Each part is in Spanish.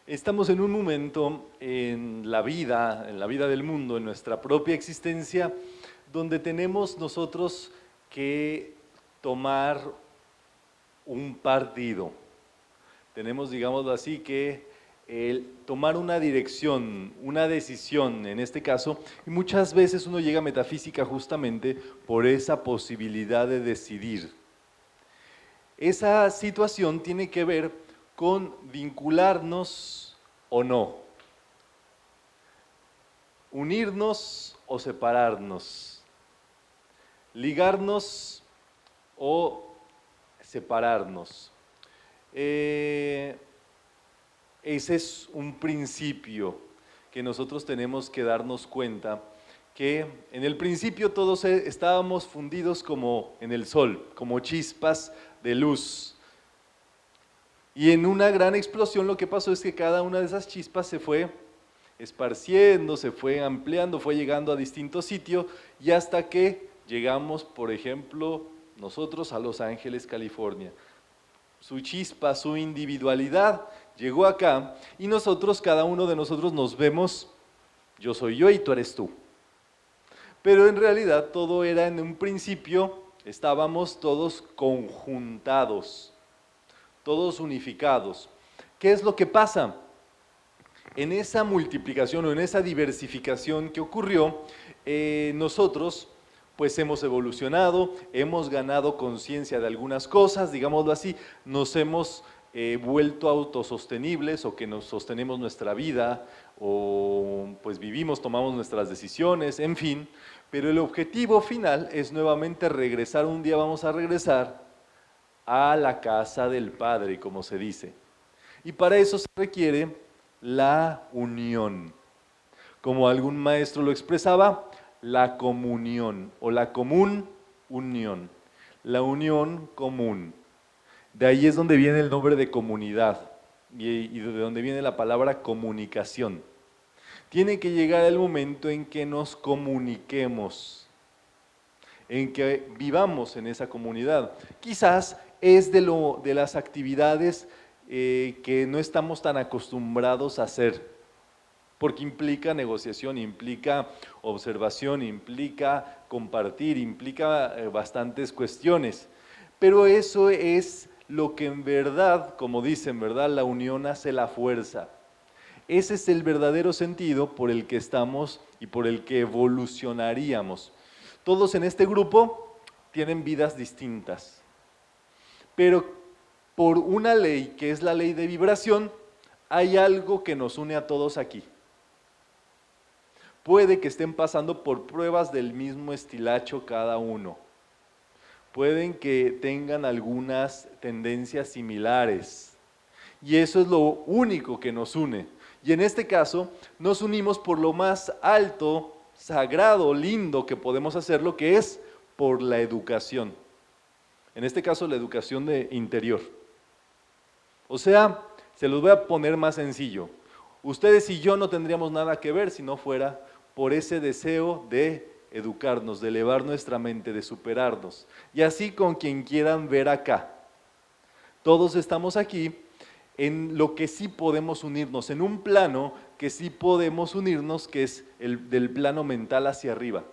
Estamos en un momento en la vida del mundo, en nuestra propia existencia, donde tenemos nosotros que tomar un partido. Tenemos, digámoslo así, que tomar una dirección, una decisión en este caso, y muchas veces uno llega a metafísica justamente por esa posibilidad de decidir. Esa situación tiene que ver con vincularnos o no, unirnos o separarnos, ligarnos o separarnos. Ese es un principio que nosotros tenemos que darnos cuenta, que en el principio todos estábamos fundidos como en el sol, como chispas de luz. Y en una gran explosión lo que pasó es que cada una de esas chispas se fue esparciendo, se fue ampliando, fue llegando a distintos sitios y hasta que llegamos, por ejemplo, nosotros a Los Ángeles, California. Su chispa, su individualidad llegó acá y nosotros, cada uno de nosotros nos vemos, yo soy yo y tú eres tú. Pero en realidad todo era en un principio, estábamos todos conjuntados, todos unificados. ¿Qué es lo que pasa? En esa multiplicación o en esa diversificación que ocurrió, nosotros pues hemos evolucionado, hemos ganado conciencia de algunas cosas, digámoslo así, nos hemos vuelto autosostenibles o que nos sostenemos nuestra vida o pues vivimos, tomamos nuestras decisiones, en fin, pero el objetivo final es nuevamente regresar, un día vamos a regresar a la casa del Padre, como se dice. Y para eso se requiere la unión. Como algún maestro lo expresaba, la comunión o la común unión, la unión común. De ahí es donde viene el nombre de comunidad y de donde viene la palabra comunicación. Tiene que llegar el momento en que nos comuniquemos, en que vivamos en esa comunidad. Quizás es de las actividades que no estamos tan acostumbrados a hacer, porque implica negociación, implica observación, implica compartir, implica bastantes cuestiones. Pero eso es lo que en verdad, como dicen, ¿verdad? La unión hace la fuerza. Ese es el verdadero sentido por el que estamos y por el que evolucionaríamos. Todos en este grupo tienen vidas distintas, pero por una ley que es la ley de vibración, hay algo que nos une a todos aquí. Puede que estén pasando por pruebas del mismo estilacho cada uno. Pueden que tengan algunas tendencias similares. Y eso es lo único que nos une. Y en este caso, nos unimos por lo más alto, sagrado, lindo que podemos hacerlo, que es por la educación. En este caso, la educación de interior. O sea, se los voy a poner más sencillo. Ustedes y yo no tendríamos nada que ver si no fuera por ese deseo de educarnos, de elevar nuestra mente, de superarnos. Y así con quien quieran ver acá. Todos estamos aquí en lo que sí podemos unirnos, en un plano que sí podemos unirnos, que es el del plano mental hacia arriba.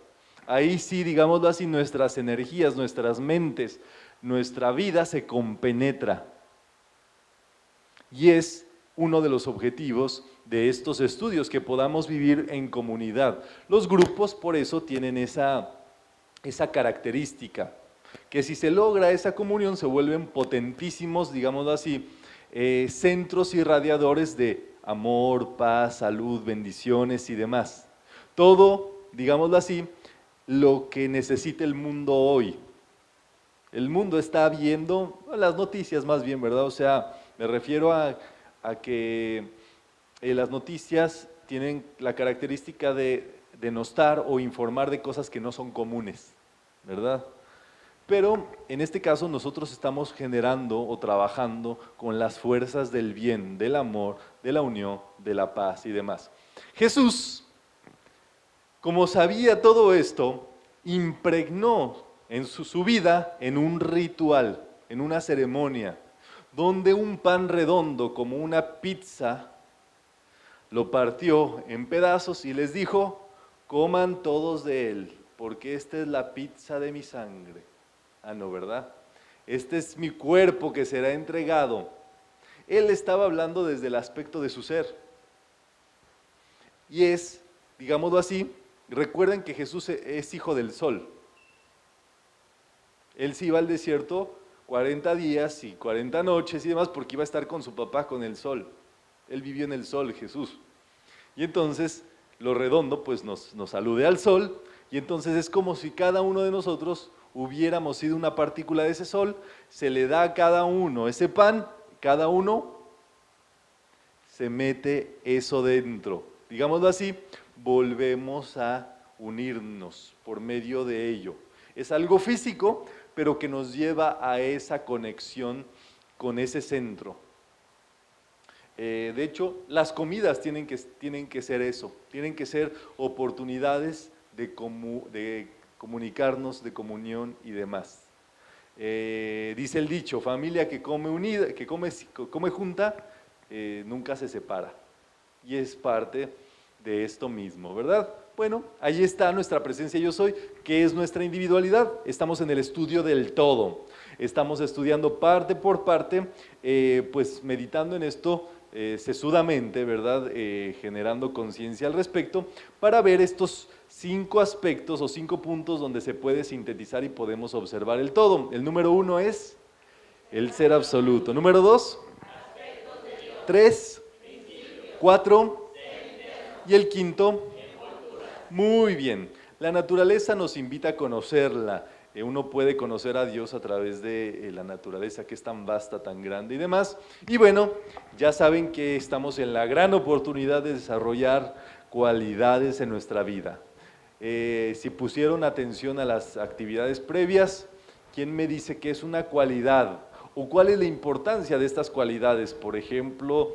Ahí sí, digámoslo así, nuestras energías, nuestras mentes, nuestra vida se compenetra. Y es uno de los objetivos de estos estudios, que podamos vivir en comunidad. Los grupos por eso tienen esa característica, que si se logra esa comunión se vuelven potentísimos, digámoslo así, centros irradiadores de amor, paz, salud, bendiciones y demás. Todo, digámoslo así, lo que necesita el mundo hoy. El mundo está viendo, las noticias más bien, ¿verdad? O sea, me refiero a que las noticias tienen la característica de denostar o informar de cosas que no son comunes, ¿verdad? Pero en este caso nosotros estamos generando o trabajando con las fuerzas del bien, del amor, de la unión, de la paz y demás. Jesús, como sabía todo esto, impregnó en su vida en un ritual, en una ceremonia, donde un pan redondo como una pizza lo partió en pedazos y les dijo, coman todos de él, porque esta es la pizza de mi sangre. Ah, no, ¿verdad? Este es mi cuerpo que será entregado. Él estaba hablando desde el aspecto de su ser. Y es, digámoslo así, recuerden que Jesús es hijo del sol. Él se iba al desierto 40 días y 40 noches y demás porque iba a estar con su papá con el sol. Él vivió en el sol, Jesús. Y entonces, lo redondo, pues nos alude al sol, y entonces es como si cada uno de nosotros hubiéramos sido una partícula de ese sol, se le da a cada uno ese pan, cada uno se mete eso dentro. Digámoslo así, volvemos a unirnos por medio de ello. Es algo físico, pero que nos lleva a esa conexión con ese centro. De hecho, las comidas tienen que ser eso, tienen que ser oportunidades de comunicarnos, de comunión y demás. Dice el dicho, familia que come unida, que come junta, nunca se separa. Y es parte de esto mismo, ¿verdad? Bueno, ahí está nuestra presencia yo soy, que es nuestra individualidad. Estamos en el estudio del todo. Estamos estudiando parte por parte, pues meditando en esto sesudamente, ¿verdad? Generando conciencia al respecto, para ver estos 5 aspectos o 5 puntos donde se puede sintetizar y podemos observar el todo. El número 1 es el ser absoluto. Número 2, 3, 4 y el quinto. Muy bien, la naturaleza nos invita a conocerla. Uno puede conocer a Dios a través de la naturaleza que es tan vasta, tan grande y demás. Y bueno, ya saben que estamos en la gran oportunidad de desarrollar cualidades en nuestra vida. Si pusieron atención a las actividades previas, ¿quién me dice qué es una cualidad? ¿O cuál es la importancia de estas cualidades? Por ejemplo,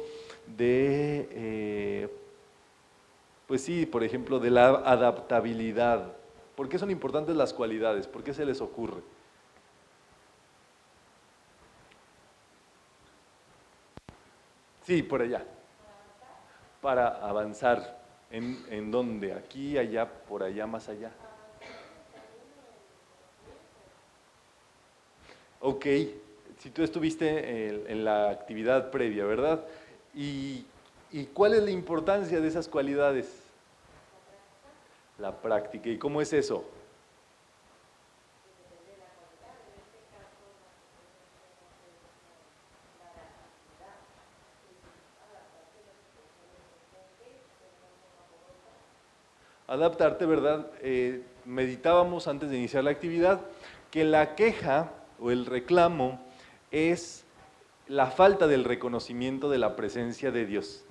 pues sí, por ejemplo, de la adaptabilidad. ¿Por qué son importantes las cualidades? ¿Por qué se les ocurre? Sí, por allá. Para avanzar. ¿En dónde? ¿Aquí, allá, por allá, más allá? Ok, si tú estuviste en la actividad previa, ¿verdad? ¿Y, y cuál es la importancia de esas cualidades? La práctica. ¿Y cómo es eso? Adaptarte, ¿verdad? Meditábamos antes de iniciar la actividad que la queja o el reclamo es la falta del reconocimiento de la presencia de Dios.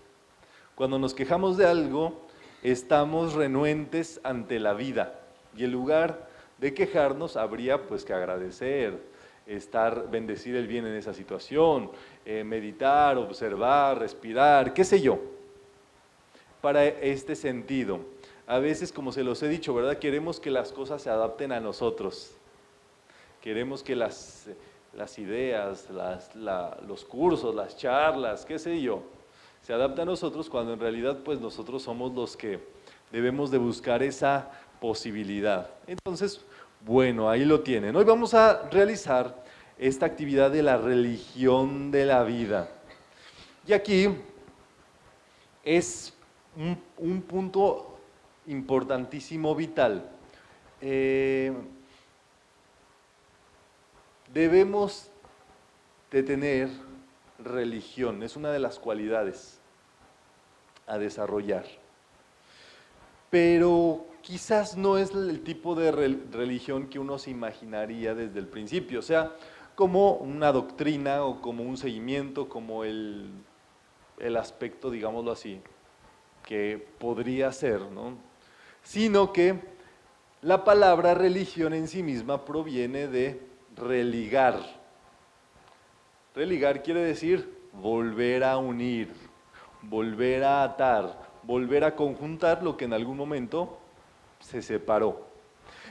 Cuando nos quejamos de algo, estamos renuentes ante la vida y en lugar de quejarnos habría pues que agradecer, bendecir el bien en esa situación, meditar, observar, respirar, qué sé yo, para este sentido. A veces, como se los he dicho, ¿verdad? Queremos que las cosas se adapten a nosotros. Queremos que las ideas, los cursos, las charlas, qué sé yo, se adapten a nosotros cuando en realidad pues nosotros somos los que debemos de buscar esa posibilidad. Entonces, bueno, ahí lo tienen. Hoy vamos a realizar esta actividad de la religión de la vida. Y aquí es un punto importantísimo, vital. Debemos de tener religión, es una de las cualidades a desarrollar. Pero quizás no es el tipo de religión que uno se imaginaría desde el principio, o sea, como una doctrina o como un seguimiento, como el aspecto, digámoslo así, que podría ser, ¿no? Sino que la palabra religión en sí misma proviene de religar. Religar quiere decir volver a unir, volver a atar, volver a conjuntar lo que en algún momento se separó.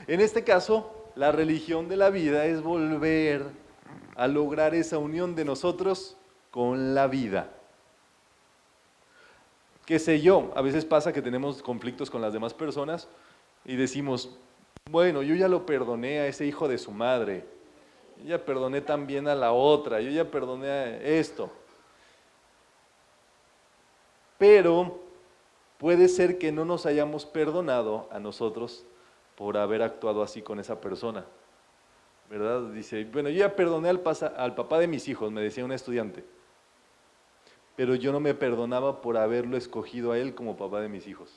En este caso, la religión de la vida es volver a lograr esa unión de nosotros con la vida. qué sé yo, a veces pasa que tenemos conflictos con las demás personas y decimos, bueno, yo ya lo perdoné a ese hijo de su madre, yo ya perdoné también a la otra, yo ya perdoné a esto. Pero puede ser que no nos hayamos perdonado a nosotros por haber actuado así con esa persona, ¿verdad? Dice, bueno, yo ya perdoné al papá de mis hijos, me decía un estudiante, pero yo no me perdonaba por haberlo escogido a él como papá de mis hijos.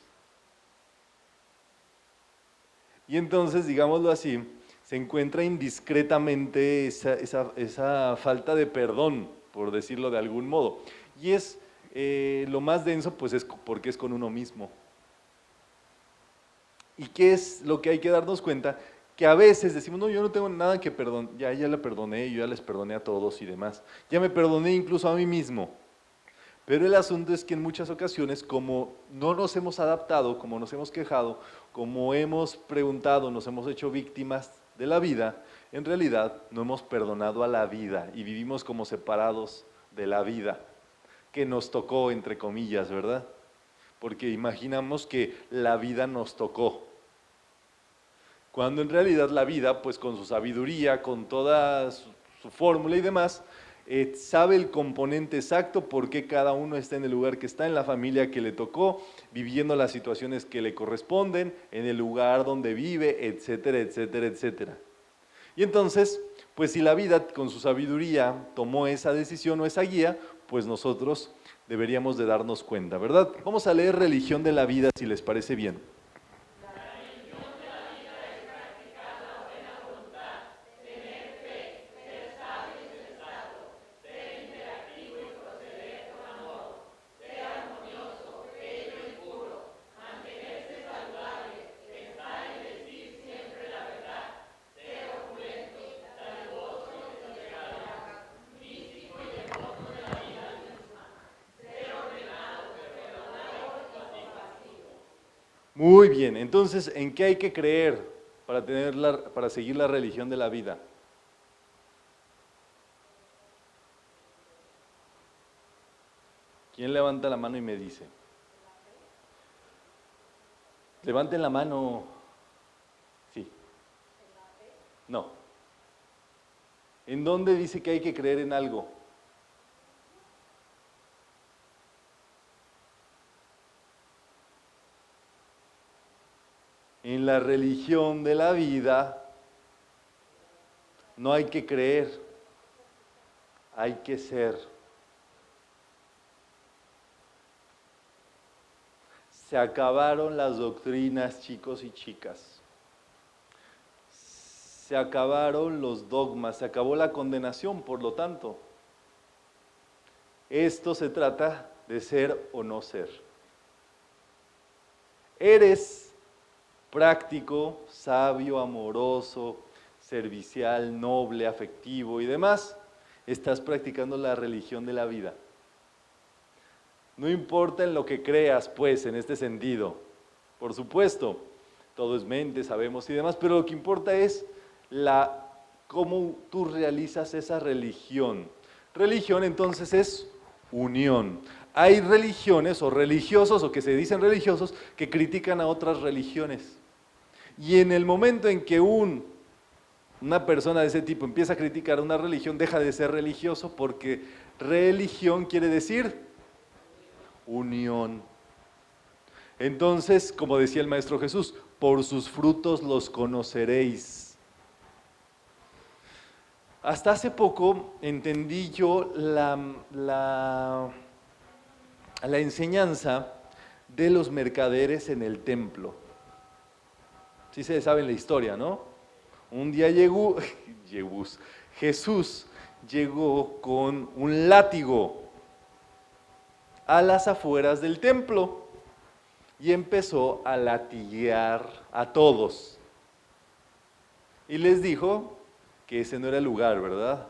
Y entonces, digámoslo así, se encuentra indiscretamente esa falta de perdón, por decirlo de algún modo. Y es lo más denso, pues es porque es con uno mismo. ¿Y qué es lo que hay que darnos cuenta? Que a veces decimos, no, yo no tengo nada que perdonar, ya la perdoné, yo ya les perdoné a todos y demás. Ya me perdoné incluso a mí mismo. Pero el asunto es que en muchas ocasiones, como no nos hemos adaptado, como nos hemos quejado, como hemos preguntado, nos hemos hecho víctimas de la vida, en realidad no hemos perdonado a la vida y vivimos como separados de la vida, que nos tocó, entre comillas, ¿verdad? Porque imaginamos que la vida nos tocó, cuando en realidad la vida, pues con su sabiduría, con toda su fórmula y demás, sabe el componente exacto por qué cada uno está en el lugar que está, en la familia que le tocó, viviendo las situaciones que le corresponden, en el lugar donde vive, etcétera, etcétera, etcétera. Y entonces, pues si la vida con su sabiduría tomó esa decisión o esa guía, pues nosotros deberíamos de darnos cuenta, ¿verdad? Vamos a leer Religión de la Vida, si les parece bien. Muy bien, entonces, ¿en qué hay que creer para seguir la religión de la vida? ¿Quién levanta la mano y me dice? Levanten la mano. Sí. No. ¿En dónde dice que hay que creer en algo? En la religión de la vida no hay que creer, hay que ser. Se acabaron las doctrinas, chicos y chicas. Se acabaron los dogmas, se acabó la condenación, por lo tanto. Esto se trata de ser o no ser. Eres práctico, sabio, amoroso, servicial, noble, afectivo y demás. Estás practicando la religión de la vida. No importa en lo que creas, pues, en este sentido. Por supuesto, todo es mente, sabemos y demás, pero lo que importa es cómo tú realizas esa religión. Religión, entonces, es unión. Hay religiones o religiosos, o que se dicen religiosos, que critican a otras religiones. Y en el momento en que una persona de ese tipo empieza a criticar una religión, deja de ser religioso, porque religión quiere decir unión. Entonces, como decía el Maestro Jesús, por sus frutos los conoceréis. Hasta hace poco entendí yo la enseñanza de los mercaderes en el templo. Sí se sabe la historia, ¿no? Un día Jesús llegó con un látigo a las afueras del templo y empezó a latiguear a todos. Y les dijo que ese no era el lugar, ¿verdad?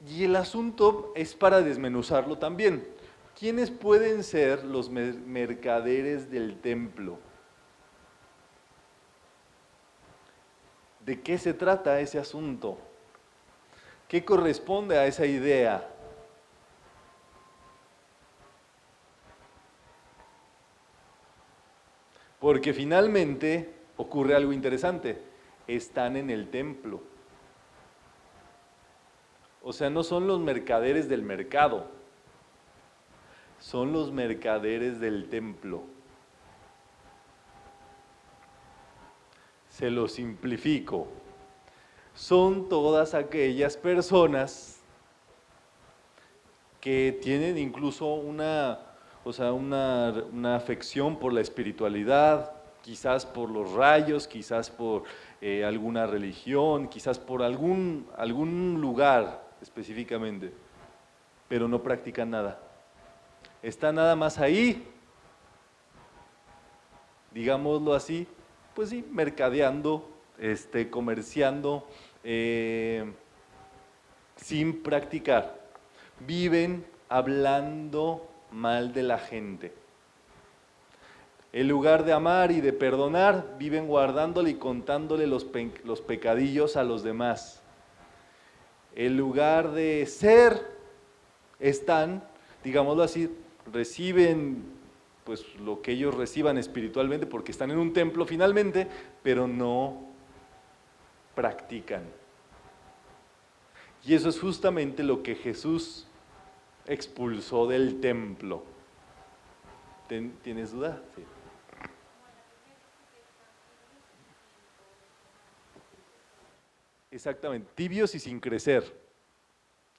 Y el asunto es para desmenuzarlo también. ¿Quiénes pueden ser los mercaderes del templo? ¿De qué se trata ese asunto? ¿Qué corresponde a esa idea? Porque finalmente ocurre algo interesante, están en el templo. O sea, no son los mercaderes del mercado, son los mercaderes del templo. Se lo simplifico. Son todas aquellas personas que tienen incluso una afección por la espiritualidad, quizás por los rayos, quizás por alguna religión, quizás por algún lugar específicamente, pero no practican nada. Está nada más ahí, digámoslo así, pues sí, mercadeando, comerciando, sin practicar. Viven hablando mal de la gente. En lugar de amar y de perdonar, viven guardándole y contándole los pecadillos a los demás. En lugar de ser, están, digámoslo así, reciben pues lo que ellos reciban espiritualmente porque están en un templo finalmente, pero no practican. Y eso es justamente lo que Jesús expulsó del templo. ¿Tienes duda? Sí. Exactamente, tibios y sin crecer.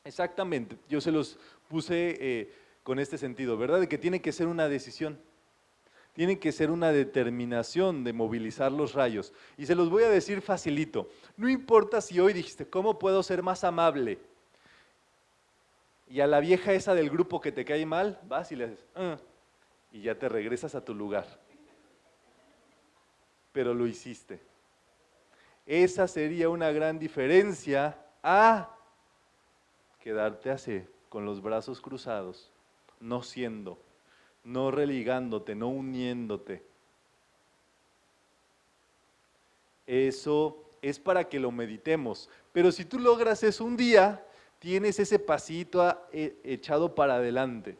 Exactamente, yo se los puse con este sentido, ¿verdad? De que tiene que ser una decisión, tiene que ser una determinación de movilizar los rayos. Y se los voy a decir facilito, no importa si hoy dijiste, ¿cómo puedo ser más amable? Y a la vieja esa del grupo que te cae mal, vas y le haces, y ya te regresas a tu lugar. Pero lo hiciste. Esa sería una gran diferencia a quedarte así, con los brazos cruzados, no siendo, no religándote, no uniéndote. Eso es para que lo meditemos. Pero si tú logras eso un día, tienes ese pasito echado para adelante.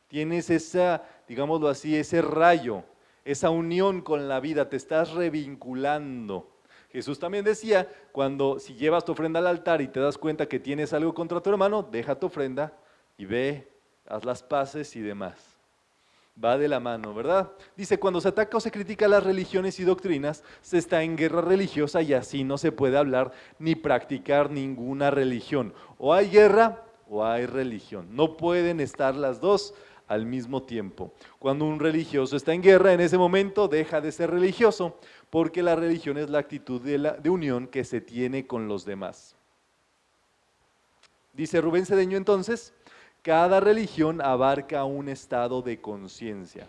Tienes esa, digámoslo así, ese rayo, esa unión con la vida, te estás revinculando. Jesús también decía, si llevas tu ofrenda al altar y te das cuenta que tienes algo contra tu hermano, deja tu ofrenda y ve, haz las paces y demás. Va de la mano, ¿verdad? Dice, cuando se ataca o se critica las religiones y doctrinas, se está en guerra religiosa y así no se puede hablar ni practicar ninguna religión. O hay guerra o hay religión. No pueden estar las dos al mismo tiempo. Cuando un religioso está en guerra, en ese momento deja de ser religioso, porque la religión es la actitud de unión que se tiene con los demás. Dice Rubén Cedeño entonces, cada religión abarca un estado de conciencia.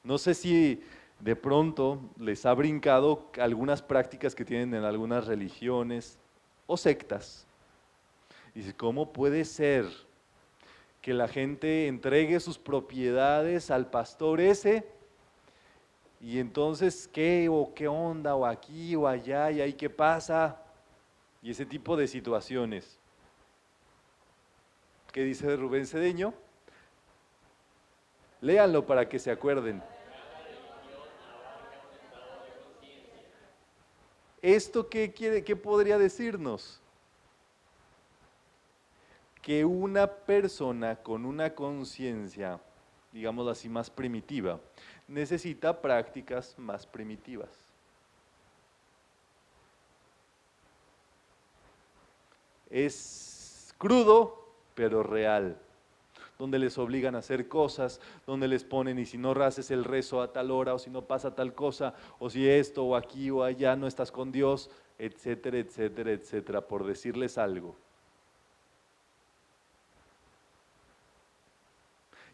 No sé si de pronto les ha brincado algunas prácticas que tienen en algunas religiones o sectas. Dice, ¿cómo puede ser que la gente entregue sus propiedades al pastor ese? Y entonces, ¿qué? ¿O qué onda? ¿O aquí? ¿O allá? ¿Y ahí qué pasa? Y ese tipo de situaciones. ¿Qué dice Rubén Cedeño? Léanlo para que se acuerden. ¿Esto qué podría decirnos? Que una persona con una conciencia, digámoslo así, más primitiva, necesita prácticas más primitivas. Es crudo, pero real. Donde les obligan a hacer cosas, donde les ponen, y si no haces el rezo a tal hora, o si no pasa tal cosa, o si esto, o aquí, o allá, no estás con Dios, etcétera, etcétera, etcétera, por decirles algo.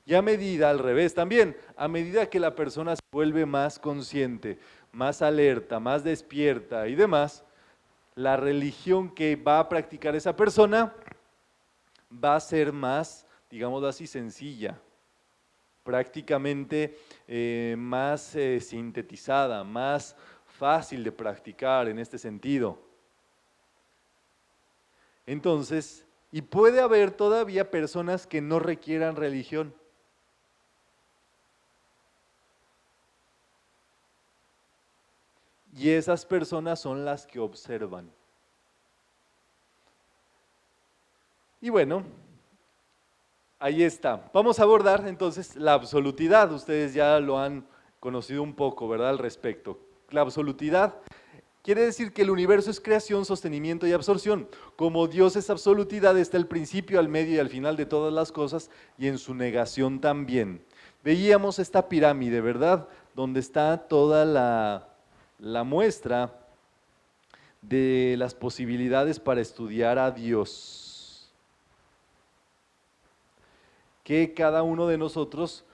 Y a medida, al revés también, a medida que la persona se vuelve más consciente, más alerta, más despierta y demás, la religión que va a practicar esa persona va a ser más, digámoslo así, sencilla, prácticamente más sintetizada, más fácil de practicar en este sentido. Entonces, y puede haber todavía personas que no requieran religión. y esas personas son las que observan. Y bueno, ahí está. Vamos a abordar entonces la absolutidad. Ustedes ya lo han conocido un poco, ¿verdad? Al respecto. La absolutidad quiere decir que el universo es creación, sostenimiento y absorción. Como Dios es absolutidad, está el principio, al medio y al final de todas las cosas y en su negación también. Veíamos esta pirámide, ¿verdad? Donde está toda la muestra de las posibilidades para estudiar a Dios. Que cada uno de nosotros,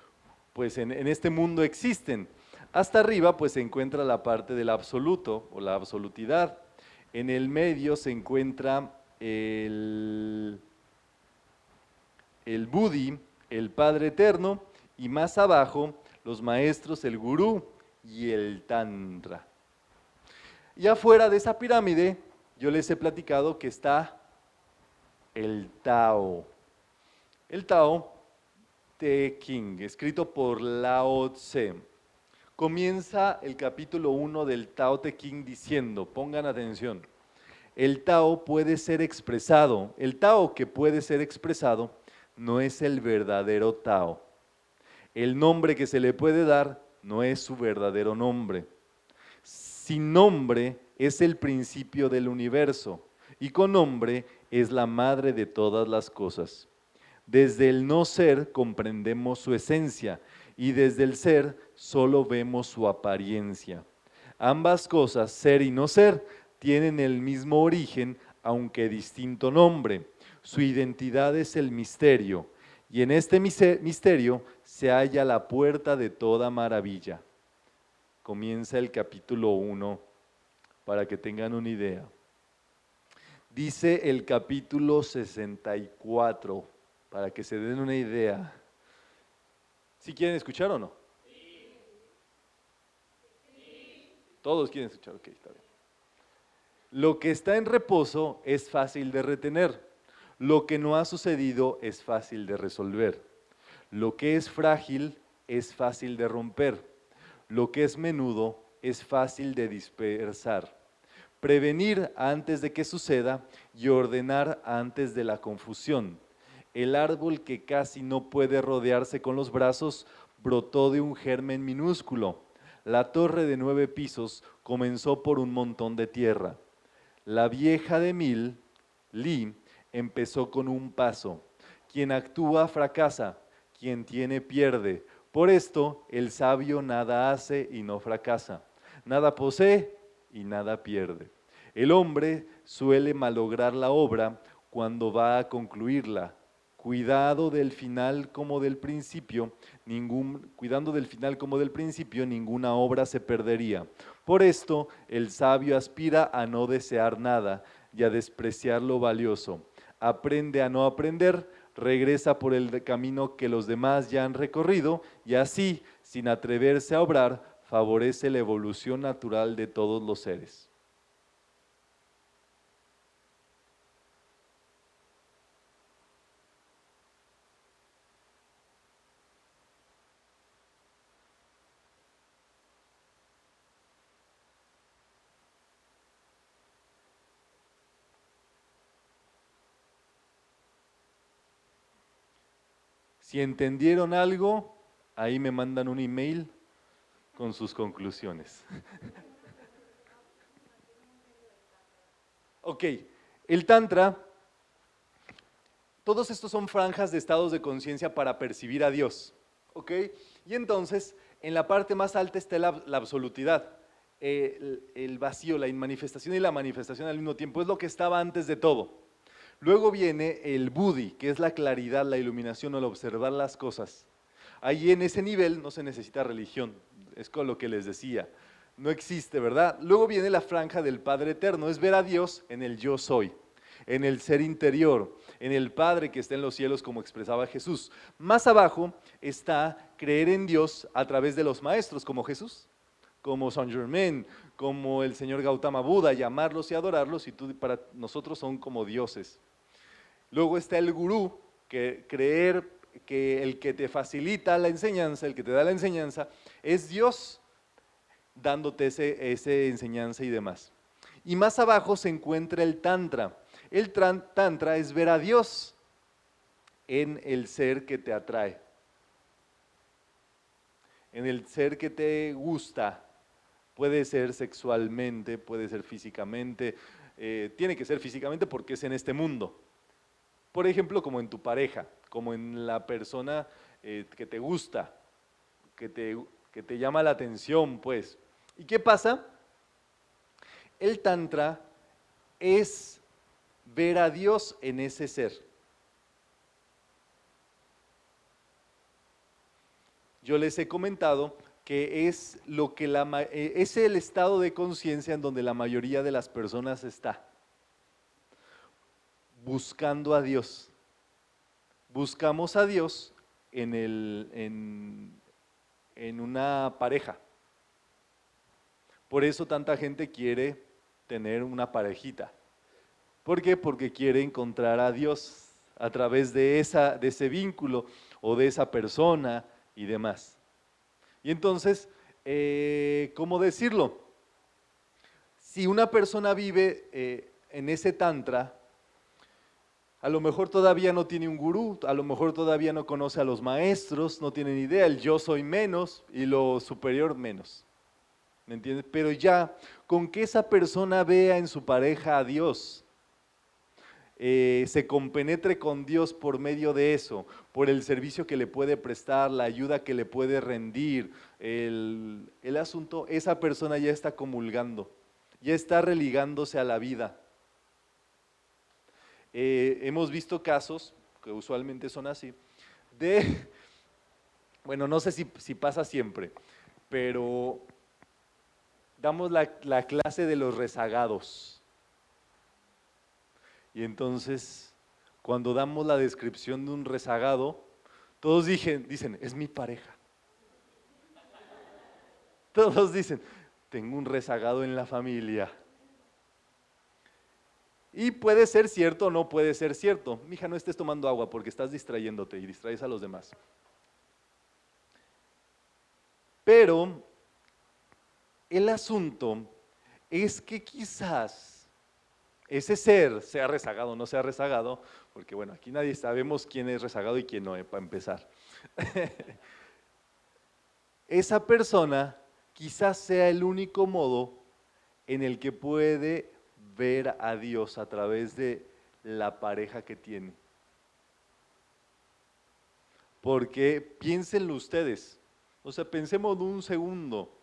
pues en este mundo existen. Hasta arriba, pues se encuentra la parte del absoluto o la absolutidad. En el medio se encuentra el Buddhi, el Padre Eterno, y más abajo los maestros, el Gurú y el Tantra. Y afuera de esa pirámide, yo les he platicado que está el Tao. El Tao Te Ching, escrito por Lao Tse. Comienza el capítulo 1 del Tao Te Ching diciendo, pongan atención, el Tao puede ser expresado, el Tao que puede ser expresado no es el verdadero Tao. El nombre que se le puede dar no es su verdadero nombre. Sin nombre es el principio del universo y con nombre es la madre de todas las cosas. Desde el no ser comprendemos su esencia y desde el ser solo vemos su apariencia. Ambas cosas, ser y no ser, tienen el mismo origen, aunque distinto nombre. Su identidad es el misterio, y en este misterio se halla la puerta de toda maravilla. Comienza el capítulo 1 para que tengan una idea. Dice el capítulo 64, para que se den una idea. ¿Sí quieren escuchar o no? Todos quieren escuchar, ok, está bien. Lo que está en reposo es fácil de retener. Lo que no ha sucedido es fácil de resolver. Lo que es frágil es fácil de romper. Lo que es menudo es fácil de dispersar. Prevenir antes de que suceda y ordenar antes de la confusión. El árbol que casi no puede rodearse con los brazos brotó de un germen minúsculo. La torre de 9 pisos comenzó por un montón de tierra. La vieja de Li, empezó con un paso. Quien actúa fracasa, quien tiene pierde. Por esto el sabio nada hace y no fracasa. Nada posee y nada pierde. El hombre suele malograr la obra cuando va a concluirla. Cuidando del final como del principio, ninguna obra se perdería. Por esto, el sabio aspira a no desear nada y a despreciar lo valioso. Aprende a no aprender, regresa por el camino que los demás ya han recorrido y así, sin atreverse a obrar, favorece la evolución natural de todos los seres. Si entendieron algo, ahí me mandan un email con sus conclusiones. Ok, el Tantra, todos estos son franjas de estados de conciencia para percibir a Dios. Ok, y entonces en la parte más alta está la absolutidad, el vacío, la inmanifestación y la manifestación al mismo tiempo, es lo que estaba antes de todo. Luego viene el Buddhi, que es la claridad, la iluminación al observar las cosas. Ahí en ese nivel no se necesita religión, es con lo que les decía, no existe, ¿verdad? Luego viene la franja del Padre Eterno, es ver a Dios en el yo soy, en el ser interior, en el Padre que está en los cielos como expresaba Jesús. Más abajo está creer en Dios a través de los maestros como Jesús, como Saint Germain, como el señor Gautama Buda, llamarlos y adorarlos, y para nosotros son como dioses. Luego está el gurú, que creer que el que te facilita la enseñanza, el que te da la enseñanza, es Dios. dándote ese enseñanza y demás. Y más abajo se encuentra el Tantra. El Tantra es ver a Dios en el ser que te atrae, en el ser que te gusta. Puede ser sexualmente, puede ser físicamente, tiene que ser físicamente porque es en este mundo. Por ejemplo, como en tu pareja, como en la persona que te gusta, que te llama la atención, pues. ¿Y qué pasa? El Tantra es ver a Dios en ese ser. Yo les he comentado que es es el estado de conciencia en donde la mayoría de las personas está, buscando a Dios. Buscamos a Dios en una pareja. Por eso tanta gente quiere tener una parejita. ¿Por qué? Porque quiere encontrar a Dios a través de ese vínculo o de esa persona y demás. Y entonces, ¿cómo decirlo? Si una persona vive en ese tantra, a lo mejor todavía no tiene un gurú, a lo mejor todavía no conoce a los maestros, no tiene ni idea, el yo soy menos y lo superior menos. ¿Me entiendes? Pero ya, con que esa persona vea en su pareja a Dios, se compenetre con Dios por medio de eso, por el servicio que le puede prestar, la ayuda que le puede rendir, el asunto, esa persona ya está comulgando, ya está religándose a la vida. Hemos visto casos, que usualmente son así, bueno, no sé si pasa siempre, pero damos la clase de los rezagados. Y entonces, cuando damos la descripción de un rezagado, todos dicen, es mi pareja. Todos dicen, tengo un rezagado en la familia. Y puede ser cierto o no puede ser cierto. Mija, no estés tomando agua porque estás distrayéndote y distraes a los demás. Pero el asunto es que quizás ese ser, sea rezagado o no sea rezagado, porque bueno, aquí nadie sabemos quién es rezagado y quién no, para empezar. Esa persona quizás sea el único modo en el que puede ver a Dios a través de la pareja que tiene. Porque piénsenlo ustedes, o sea, pensemos un segundo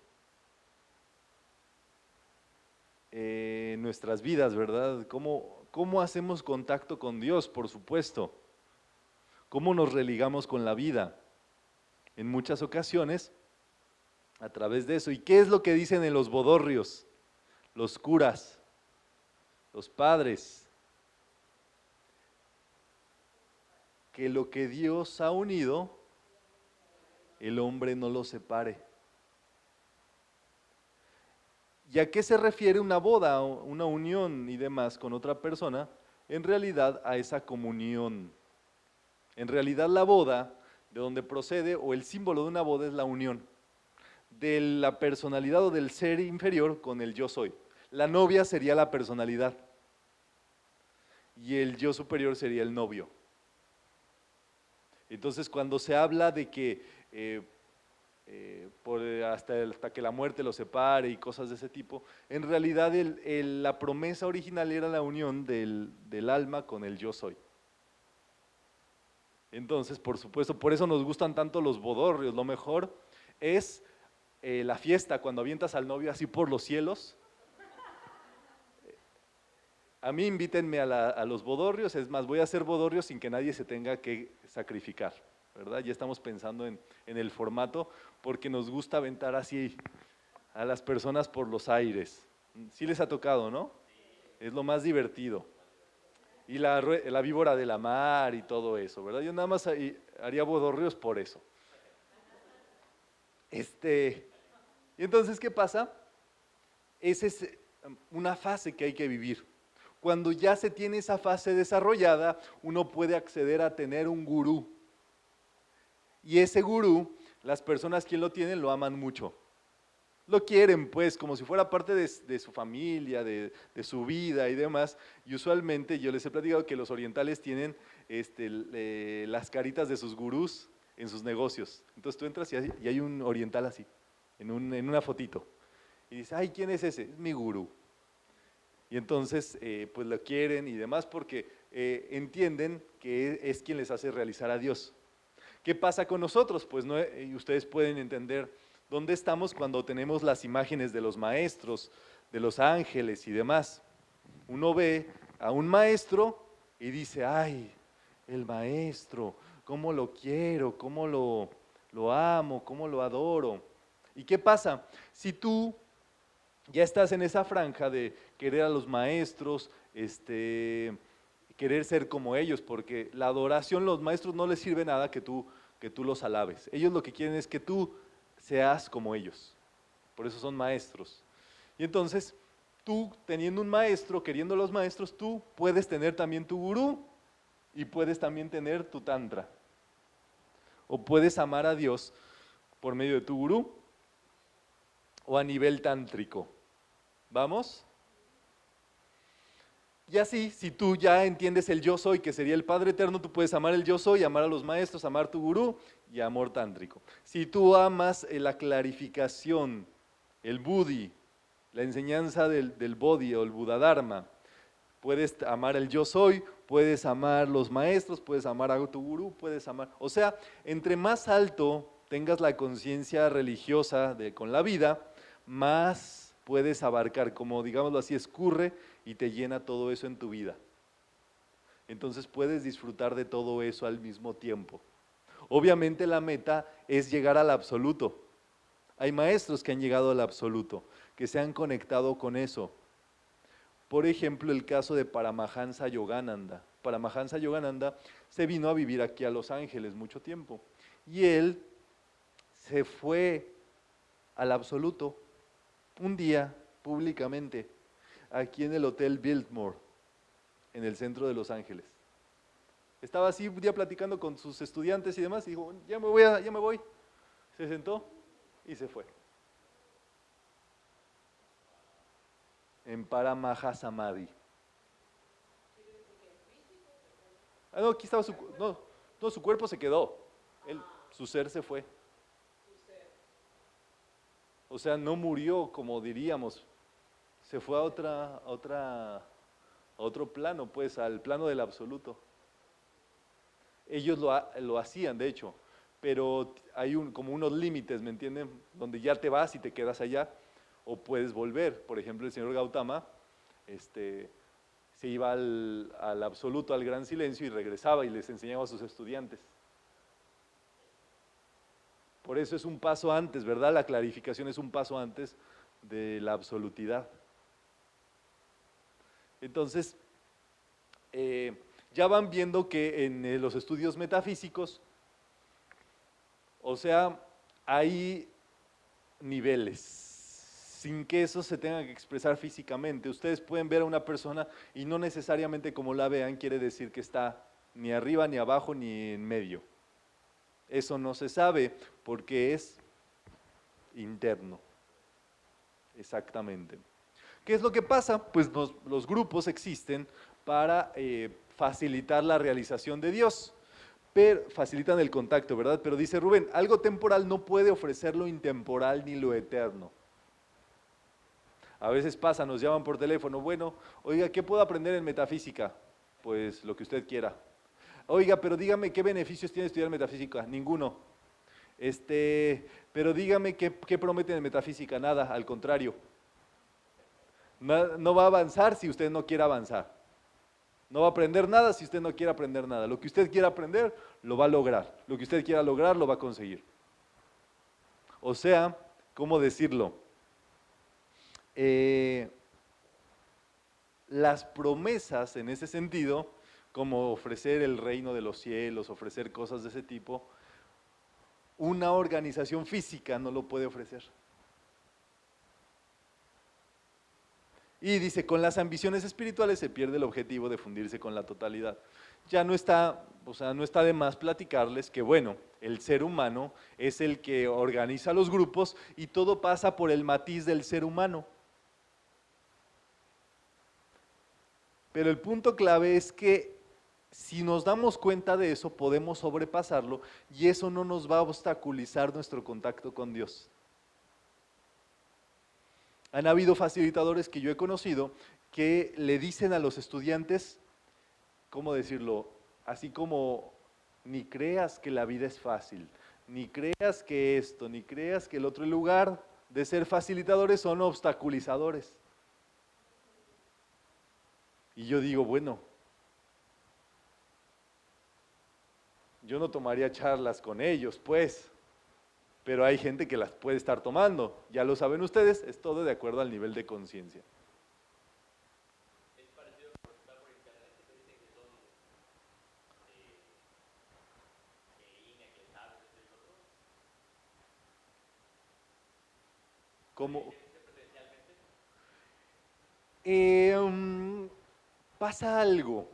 en nuestras vidas, ¿verdad? ¿Cómo hacemos contacto con Dios, por supuesto? ¿Cómo nos religamos con la vida? En muchas ocasiones, a través de eso. ¿Y qué es lo que dicen en los bodorrios? Los curas, los padres, que lo que Dios ha unido, el hombre no lo separe. ¿Y a qué se refiere una boda, una unión y demás con otra persona? En realidad a esa comunión. En realidad la boda, de donde procede, o el símbolo de una boda es la unión de la personalidad o del ser inferior con el yo soy. La novia sería la personalidad y el yo superior sería el novio. Entonces cuando se habla de que hasta que la muerte los separe y cosas de ese tipo, en realidad la promesa original era la unión del alma con el yo soy. Entonces, por supuesto, por eso nos gustan tanto los bodorrios. Lo mejor es la fiesta, cuando avientas al novio así por los cielos. A mí invítenme a los bodorrios, es más, voy a hacer bodorrios sin que nadie se tenga que sacrificar, ¿verdad? Ya estamos pensando en el formato porque nos gusta aventar así a las personas por los aires. Sí les ha tocado, ¿no? Es lo más divertido. Y la víbora de la mar y todo eso, ¿verdad? Yo nada más haría bodorrios por eso. Y entonces, ¿qué pasa? Esa es una fase que hay que vivir. Cuando ya se tiene esa fase desarrollada, uno puede acceder a tener un gurú. Y ese gurú, las personas que lo tienen lo aman mucho. lo quieren pues como si fuera parte de su familia, de su vida y demás. Y usualmente yo les he platicado que los orientales tienen las caritas de sus gurús en sus negocios. Entonces tú entras y hay un oriental así, en una fotito. Y dices, ay, ¿quién es ese? Es mi gurú. Y entonces, pues lo quieren y demás porque entienden que es quien les hace realizar a Dios. ¿Qué pasa con nosotros? Pues no, ustedes pueden entender dónde estamos cuando tenemos las imágenes de los maestros, de los ángeles y demás. Uno ve a un maestro y dice, ay, el maestro, cómo lo quiero, cómo lo amo, cómo lo adoro. ¿Y qué pasa? Si tú ya estás en esa franja de querer a los maestros, querer ser como ellos, porque la adoración, los maestros no les sirve nada que tú los alabes. Ellos lo que quieren es que tú seas como ellos. Por eso son maestros. Y entonces, tú teniendo un maestro, queriendo los maestros, tú puedes tener también tu gurú y puedes también tener tu tantra. O puedes amar a Dios por medio de tu gurú o a nivel tántrico. ¿Vamos? Y así, si tú ya entiendes el yo soy, que sería el Padre Eterno, tú puedes amar el yo soy, amar a los maestros, amar tu gurú y amor tántrico. Si tú amas la clarificación, el buddhi, la enseñanza del bodhi o el buddha-dharma, puedes amar el yo soy, puedes amar los maestros, puedes amar a tu gurú, puedes amar... O sea, entre más alto tengas la conciencia religiosa con la vida, más puedes abarcar, como digámoslo así, escurre y te llena todo eso en tu vida. Entonces puedes disfrutar de todo eso al mismo tiempo. Obviamente la meta es llegar al absoluto. Hay maestros que han llegado al absoluto, que se han conectado con eso. Por ejemplo, el caso de Paramahansa Yogananda. Paramahansa Yogananda se vino a vivir aquí a Los Ángeles mucho tiempo. Y él se fue al absoluto un día públicamente aquí en el Hotel Biltmore, en el centro de Los Ángeles. Estaba así un día platicando con sus estudiantes y demás y dijo, ya me voy. Se sentó y se fue. En Paramahansamadhi. Ah, no, aquí estaba no, su cuerpo se quedó. Su ser se fue. O sea, no murió como diríamos. Se fue a otro plano, pues, al plano del absoluto. Ellos lo hacían, de hecho, pero hay como unos límites, ¿me entienden? Donde ya te vas y te quedas allá, o puedes volver. Por ejemplo, el señor Gautama se iba al absoluto, al gran silencio, y regresaba y les enseñaba a sus estudiantes. Por eso es un paso antes, ¿verdad? La clarificación es un paso antes de la absolutidad. Entonces, ya van viendo que en los estudios metafísicos, o sea, hay niveles, sin que eso se tenga que expresar físicamente. Ustedes pueden ver a una persona y no necesariamente como la vean quiere decir que está ni arriba, ni abajo, ni en medio. Eso no se sabe porque es interno, exactamente. ¿Qué es lo que pasa? Pues los grupos existen para facilitar la realización de Dios, pero facilitan el contacto, ¿verdad? Pero dice Rubén, algo temporal no puede ofrecer lo intemporal ni lo eterno. A veces pasa, nos llaman por teléfono, bueno, oiga, ¿qué puedo aprender en metafísica? Pues lo que usted quiera. Oiga, pero dígame, ¿qué beneficios tiene estudiar metafísica? Ninguno. Pero dígame, ¿qué prometen en metafísica? Nada, al contrario. No va a avanzar si usted no quiere avanzar. No va a aprender nada si usted no quiere aprender nada. Lo que usted quiera aprender, lo va a lograr. Lo que usted quiera lograr, lo va a conseguir. O sea, ¿cómo decirlo? Las promesas en ese sentido, como ofrecer el reino de los cielos, ofrecer cosas de ese tipo, una organización física no lo puede ofrecer. Y dice, con las ambiciones espirituales se pierde el objetivo de fundirse con la totalidad. Ya no está, o sea, no está de más platicarles que, bueno, el ser humano es el que organiza los grupos y todo pasa por el matiz del ser humano. Pero el punto clave es que si nos damos cuenta de eso, podemos sobrepasarlo y eso no nos va a obstaculizar nuestro contacto con Dios. Han habido facilitadores que yo he conocido que le dicen a los estudiantes, ¿cómo decirlo? Así como, ni creas que la vida es fácil, ni creas que esto, ni creas que el otro. En lugar de ser facilitadores son obstaculizadores. Y yo digo, bueno, yo no tomaría charlas con ellos, pues, pero hay gente que las puede estar tomando. Ya lo saben ustedes, es todo de acuerdo al nivel de conciencia. ¿Cómo? Pasa algo.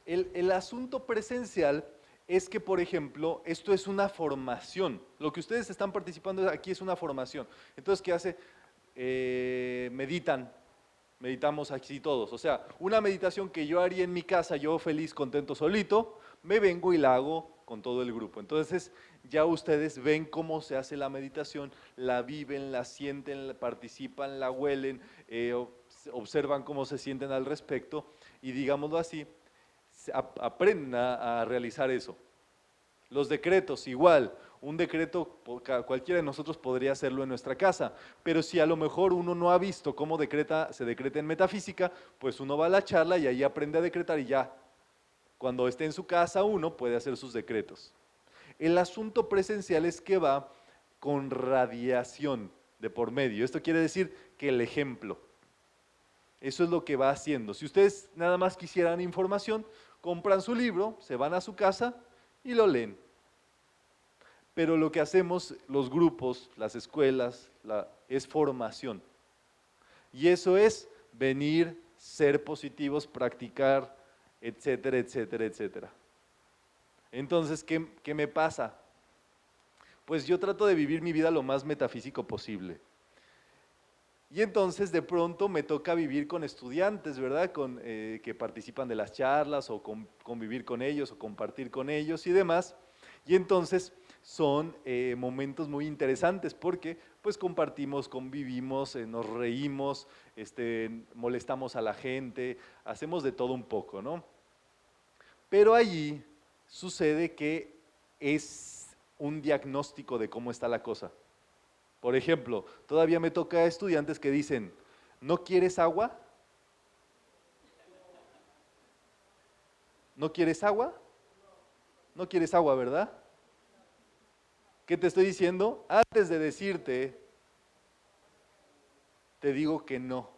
El asunto presencial es que, por ejemplo, esto es una formación. Lo que ustedes están participando aquí es una formación. Entonces, ¿qué hace? Meditamos aquí todos. O sea, una meditación que yo haría en mi casa, yo feliz, contento, solito, me vengo y la hago con todo el grupo. Entonces, ya ustedes ven cómo se hace la meditación, la viven, la sienten, la participan, la huelen, observan cómo se sienten al respecto y digámoslo así, aprenden a realizar eso. Los decretos, igual, un decreto, cualquiera de nosotros podría hacerlo en nuestra casa, pero si a lo mejor uno no ha visto cómo se decreta en metafísica, pues uno va a la charla y ahí aprende a decretar y ya, cuando esté en su casa uno puede hacer sus decretos. El asunto presencial es que va con radiación de por medio. Esto quiere decir que el ejemplo, eso es lo que va haciendo. Si ustedes nada más quisieran información, compran su libro, se van a su casa y lo leen. Pero lo que hacemos los grupos, las escuelas, es formación. Y eso es venir, ser positivos, practicar, etcétera, etcétera, etcétera. Entonces, ¿qué me pasa? Pues yo trato de vivir mi vida lo más metafísico posible. Y entonces de pronto me toca vivir con estudiantes, ¿verdad? Que participan de las charlas o convivir con ellos o compartir con ellos y demás. Y entonces son momentos muy interesantes porque pues compartimos, convivimos, nos reímos, molestamos a la gente, hacemos de todo un poco, ¿no? Pero allí sucede que es un diagnóstico de cómo está la cosa. Por ejemplo, todavía me toca a estudiantes que dicen, ¿no quieres agua? ¿No quieres agua? No quieres agua, ¿verdad? ¿Qué te estoy diciendo? Antes de decirte, te digo que no.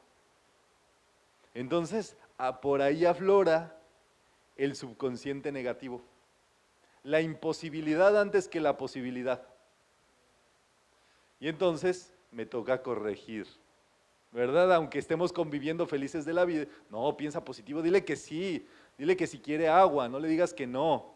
Entonces, por ahí aflora el subconsciente negativo. La imposibilidad antes que la posibilidad. Y entonces me toca corregir. ¿Verdad? Aunque estemos conviviendo felices de la vida, no, piensa positivo, dile que sí, dile que si quiere agua, no le digas que no.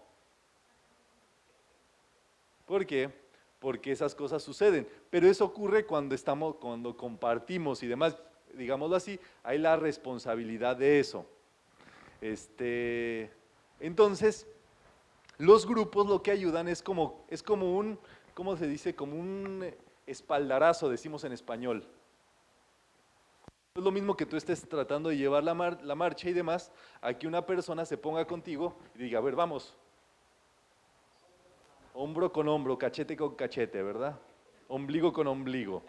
¿Por qué? Porque esas cosas suceden, pero eso ocurre cuando compartimos y demás, digámoslo así, hay la responsabilidad de eso. Entonces, los grupos lo que ayudan es como un, ¿cómo se dice? Como un espaldarazo, decimos en español. Es lo mismo que tú estés tratando de llevar la marcha y demás, a que una persona se ponga contigo y diga, a ver, vamos, hombro con hombro, cachete con cachete, ¿verdad? Ombligo con ombligo.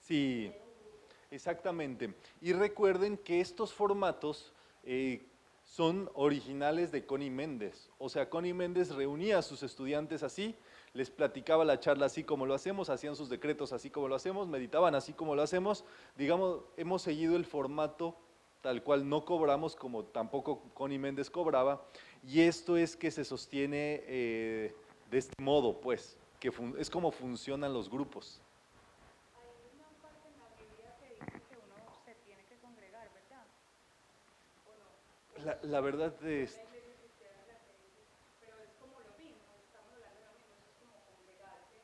Sí, exactamente. Y recuerden que estos formatos son originales de Connie Méndez. O sea, Connie Méndez reunía a sus estudiantes así, les platicaba la charla así como lo hacemos, hacían sus decretos así como lo hacemos, meditaban así como lo hacemos. Digamos, hemos seguido el formato tal cual, no cobramos como tampoco Connie Méndez cobraba. Y esto es que se sostiene de este modo, pues, que es como funcionan los grupos. Hay una parte en la Biblia que dice que uno se tiene que congregar, ¿verdad? ¿O no? ¿O La verdad hay es, una iglesia cristiana en la que dice, pero es como lo mismo, estamos hablando de lo mismo, eso es como congregarse,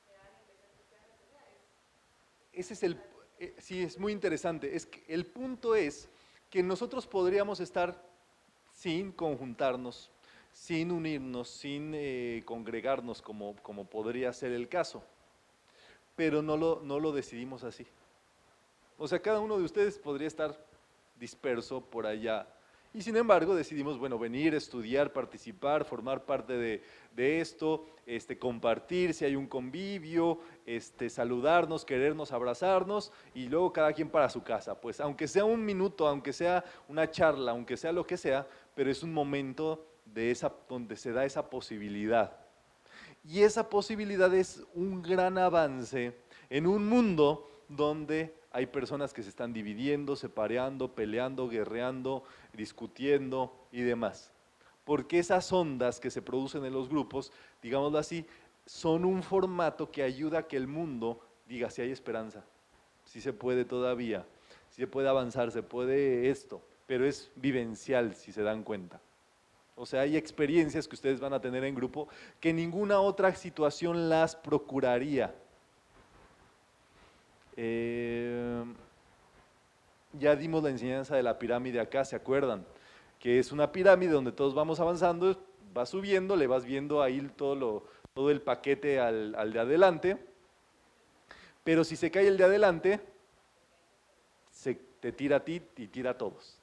sea en iglesias cristianas, lo que sea, ese es es el, algo. sí, es muy interesante. Es que el punto es que nosotros podríamos estar sin conjuntarnos, sin unirnos, sin congregarnos como podría ser el caso, pero no lo decidimos así. O sea, cada uno de ustedes podría estar disperso por allá. Y sin embargo decidimos, bueno, venir, estudiar, participar, formar parte de esto, compartir si hay un convivio, saludarnos, querernos, abrazarnos y luego cada quien para su casa. Pues aunque sea un minuto, aunque sea una charla, aunque sea lo que sea, pero es un momento donde se da esa posibilidad. Y esa posibilidad es un gran avance en un mundo donde hay personas que se están dividiendo, separando, peleando, guerreando, discutiendo y demás. Porque esas ondas que se producen en los grupos, digámoslo así, son un formato que ayuda a que el mundo diga si hay esperanza, si se puede todavía, si se puede avanzar, se puede esto, pero es vivencial si se dan cuenta. O sea, hay experiencias que ustedes van a tener en grupo que ninguna otra situación las procuraría. Eh, ya dimos la enseñanza de la pirámide acá, ¿se acuerdan? Que es una pirámide donde todos vamos avanzando, vas subiendo, le vas viendo ahí todo el paquete al de adelante, pero si se cae el de adelante, se te tira a ti y tira a todos.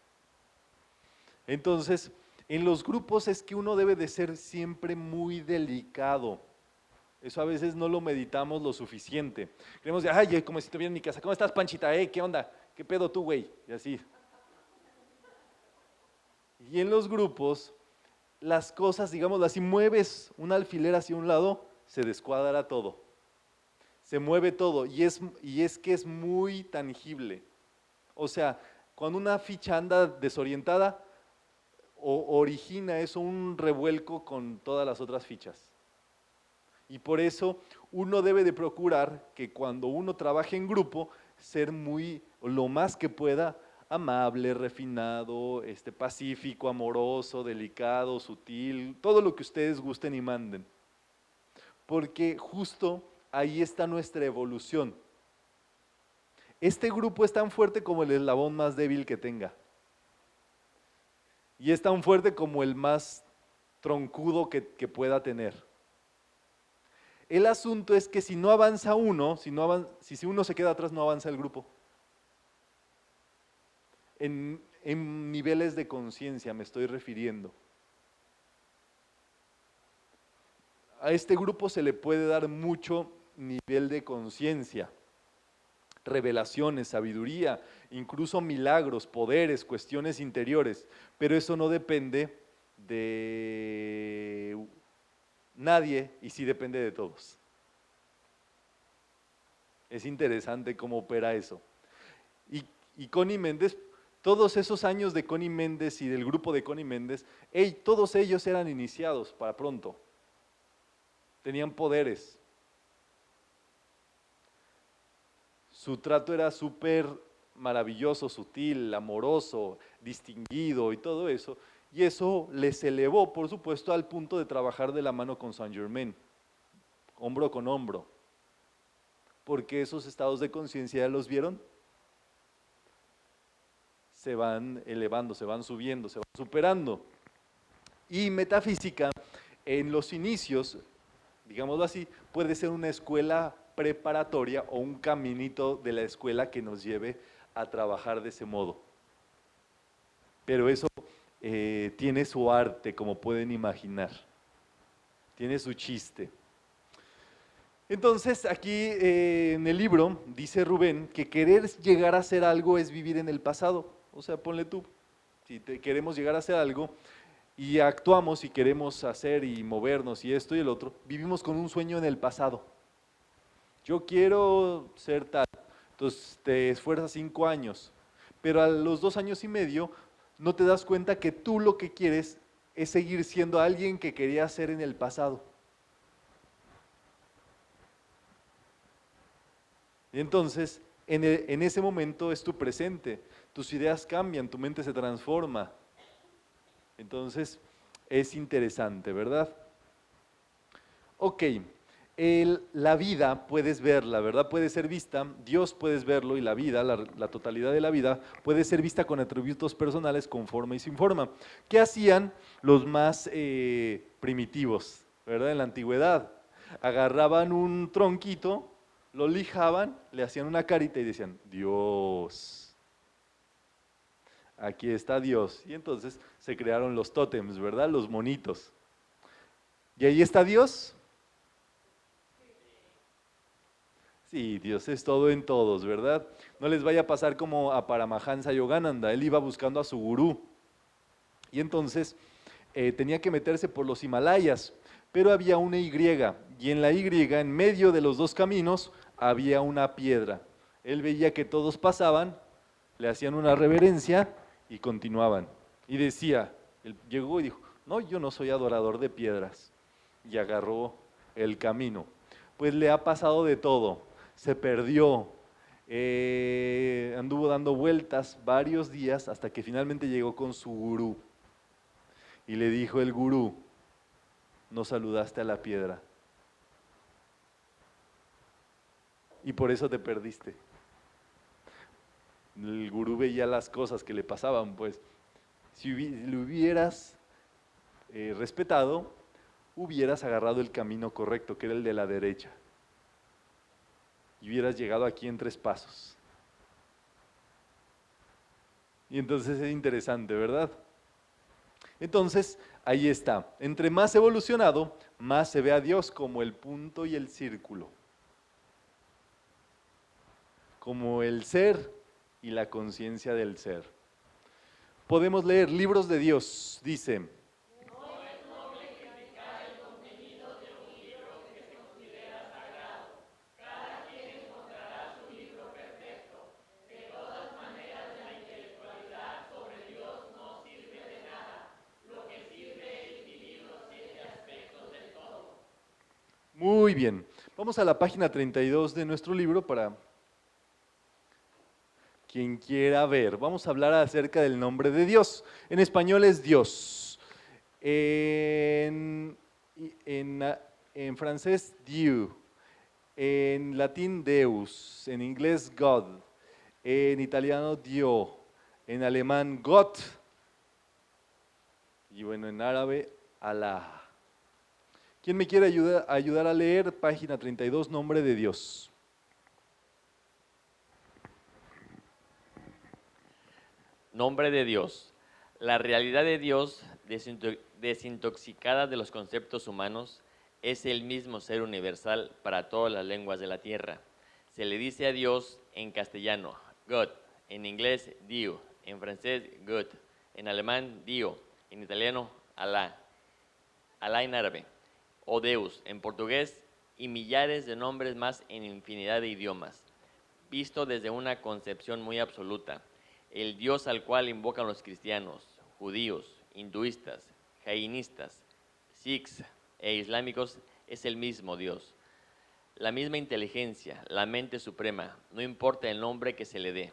Entonces, en los grupos es que uno debe de ser siempre muy delicado. Eso a veces no lo meditamos lo suficiente. Creemos de, ay, como si estuviera en mi casa. ¿Cómo estás, Panchita? ¿Qué onda? ¿Qué pedo tú, güey? Y así. Y en los grupos, las cosas, digamos así, mueves un alfiler hacia un lado, se descuadra todo. Se mueve todo y es que es muy tangible. O sea, cuando una ficha anda desorientada, origina eso un revuelco con todas las otras fichas. Y por eso uno debe de procurar que cuando uno trabaje en grupo, ser muy, lo más que pueda, amable, refinado, pacífico, amoroso, delicado, sutil, todo lo que ustedes gusten y manden. Porque justo ahí está nuestra evolución. Este grupo es tan fuerte como el eslabón más débil que tenga. Y es tan fuerte como el más troncudo que pueda tener. El asunto es que si no avanza uno, si uno se queda atrás, no avanza el grupo. En niveles de conciencia me estoy refiriendo. A este grupo se le puede dar mucho nivel de conciencia, revelaciones, sabiduría, incluso milagros, poderes, cuestiones interiores, pero eso no depende de nadie y sí depende de todos. Es interesante cómo opera eso. Y Connie Méndez, todos esos años de Connie Méndez y del grupo de Connie Méndez, todos ellos eran iniciados para pronto, tenían poderes. Su trato era súper maravilloso, sutil, amoroso, distinguido y todo eso. Y eso les elevó, por supuesto, al punto de trabajar de la mano con Saint Germain, hombro con hombro. Porque esos estados de conciencia ya los vieron, se van elevando, se van subiendo, se van superando. Y metafísica, en los inicios, digámoslo así, puede ser una escuela preparatoria o un caminito de la escuela que nos lleve a trabajar de ese modo. Pero eso tiene su arte, como pueden imaginar. Tiene su chiste. Entonces, aquí en el libro dice Rubén que querer llegar a ser algo es vivir en el pasado. O sea, ponle tú, si queremos llegar a ser algo y actuamos y queremos hacer y movernos y esto y el otro, vivimos con un sueño en el pasado. Yo quiero ser tal, entonces te esfuerzas 5 años, pero a los 2 años y medio no te das cuenta que tú lo que quieres es seguir siendo alguien que querías ser en el pasado. Y entonces, en ese momento es tu presente, tus ideas cambian, tu mente se transforma. Entonces, es interesante, ¿verdad? Ok, la vida puedes verla, ¿verdad? Puede ser vista, Dios puedes verlo y la vida, la totalidad de la vida, puede ser vista con atributos personales con forma y sin forma. ¿Qué hacían los más primitivos, ¿verdad? En la antigüedad, agarraban un tronquito, lo lijaban, le hacían una carita y decían, Dios, aquí está Dios. Y entonces se crearon los tótems, ¿verdad? Los monitos. ¿Y ahí está Dios? Sí, Dios es todo en todos, ¿verdad? No les vaya a pasar como a Paramahansa Yogananda, él iba buscando a su gurú y entonces tenía que meterse por los Himalayas, pero había una Y y en la Y, en medio de los dos caminos, había una piedra. Él veía que todos pasaban, le hacían una reverencia y continuaban. Y decía, él llegó y dijo, no, yo no soy adorador de piedras. Y agarró el camino. Pues le ha pasado de todo, se perdió, anduvo dando vueltas varios días hasta que finalmente llegó con su gurú. Y le dijo el gurú, no saludaste a la piedra. Y por eso te perdiste. El gurú veía las cosas que le pasaban, pues. Si le hubieras respetado, hubieras agarrado el camino correcto, que era el de la derecha. Y hubieras llegado aquí en 3 pasos. Y entonces es interesante, ¿verdad? Entonces, ahí está. Entre más evolucionado, más se ve a Dios como el punto y el círculo. Como el ser y la conciencia del ser. Podemos leer libros de Dios, dice. Muy bien. Vamos a la página 32 de nuestro libro para quien quiera ver. Vamos a hablar acerca del nombre de Dios. En español es Dios. En, en francés, Dieu. En latín, Deus. En inglés, God. En italiano, Dio. En alemán, Gott. Y bueno, en árabe, Allah. ¿Quién me quiere ayudar a leer? Página 32, nombre de Dios. Nombre de Dios. La realidad de Dios, desintoxicada de los conceptos humanos, es el mismo ser universal para todas las lenguas de la tierra. Se le dice a Dios en castellano, God, en inglés, Dio, en francés, God, en alemán, Dio, en italiano, Allah, Allah en árabe, o Deus, en portugués, y millares de nombres más en infinidad de idiomas. Visto desde una concepción muy absoluta, el Dios al cual invocan los cristianos, judíos, hinduistas, jainistas, sikhs e islámicos es el mismo Dios. La misma inteligencia, la mente suprema, no importa el nombre que se le dé.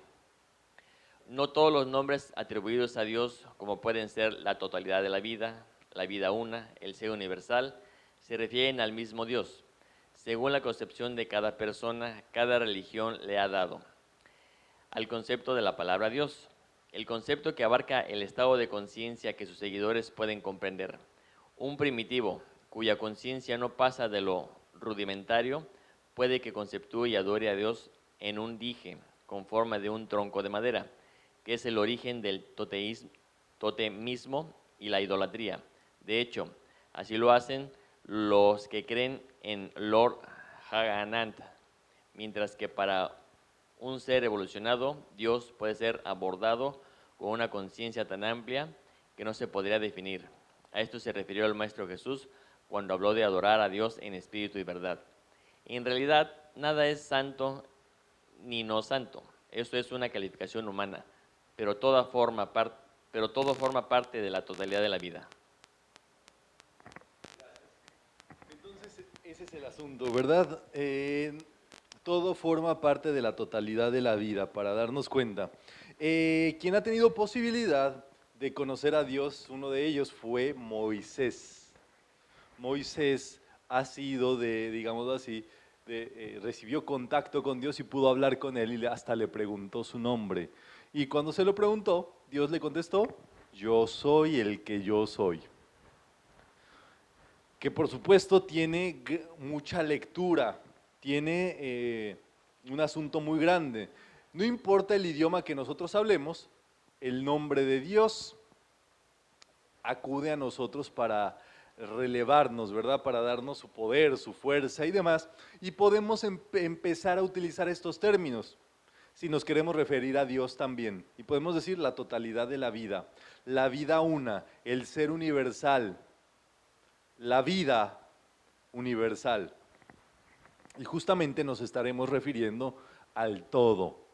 No todos los nombres atribuidos a Dios, como pueden ser la totalidad de la vida una, el ser universal, se refieren al mismo Dios, según la concepción de cada persona, cada religión le ha dado al concepto de la palabra Dios, el concepto que abarca el estado de conciencia que sus seguidores pueden comprender. Un primitivo, cuya conciencia no pasa de lo rudimentario, puede que conceptúe y adore a Dios en un dije, con forma de un tronco de madera, que es el origen del totemismo y la idolatría. De hecho, así lo hacen los que creen en Lord Haganant, mientras que para un ser evolucionado, Dios puede ser abordado con una conciencia tan amplia que no se podría definir. A esto se refirió el Maestro Jesús cuando habló de adorar a Dios en espíritu y verdad. En realidad, nada es santo ni no santo. Eso es una calificación humana, pero todo forma parte de la totalidad de la vida. Entonces, ese es el asunto, ¿verdad? Todo forma parte de la totalidad de la vida, para darnos cuenta. Quien ha tenido posibilidad de conocer a Dios, uno de ellos fue Moisés. Moisés ha sido digámoslo así, recibió contacto con Dios y pudo hablar con él y hasta le preguntó su nombre. Y cuando se lo preguntó, Dios le contestó, yo soy el que yo soy. Que por supuesto tiene mucha lectura, tiene un asunto muy grande. No importa el idioma que nosotros hablemos, el nombre de Dios acude a nosotros para relevarnos, ¿verdad? Para darnos su poder, su fuerza y demás. Y podemos empezar a utilizar estos términos si nos queremos referir a Dios también. Y podemos decir la totalidad de la vida una, el ser universal, la vida universal. Y justamente nos estaremos refiriendo al todo.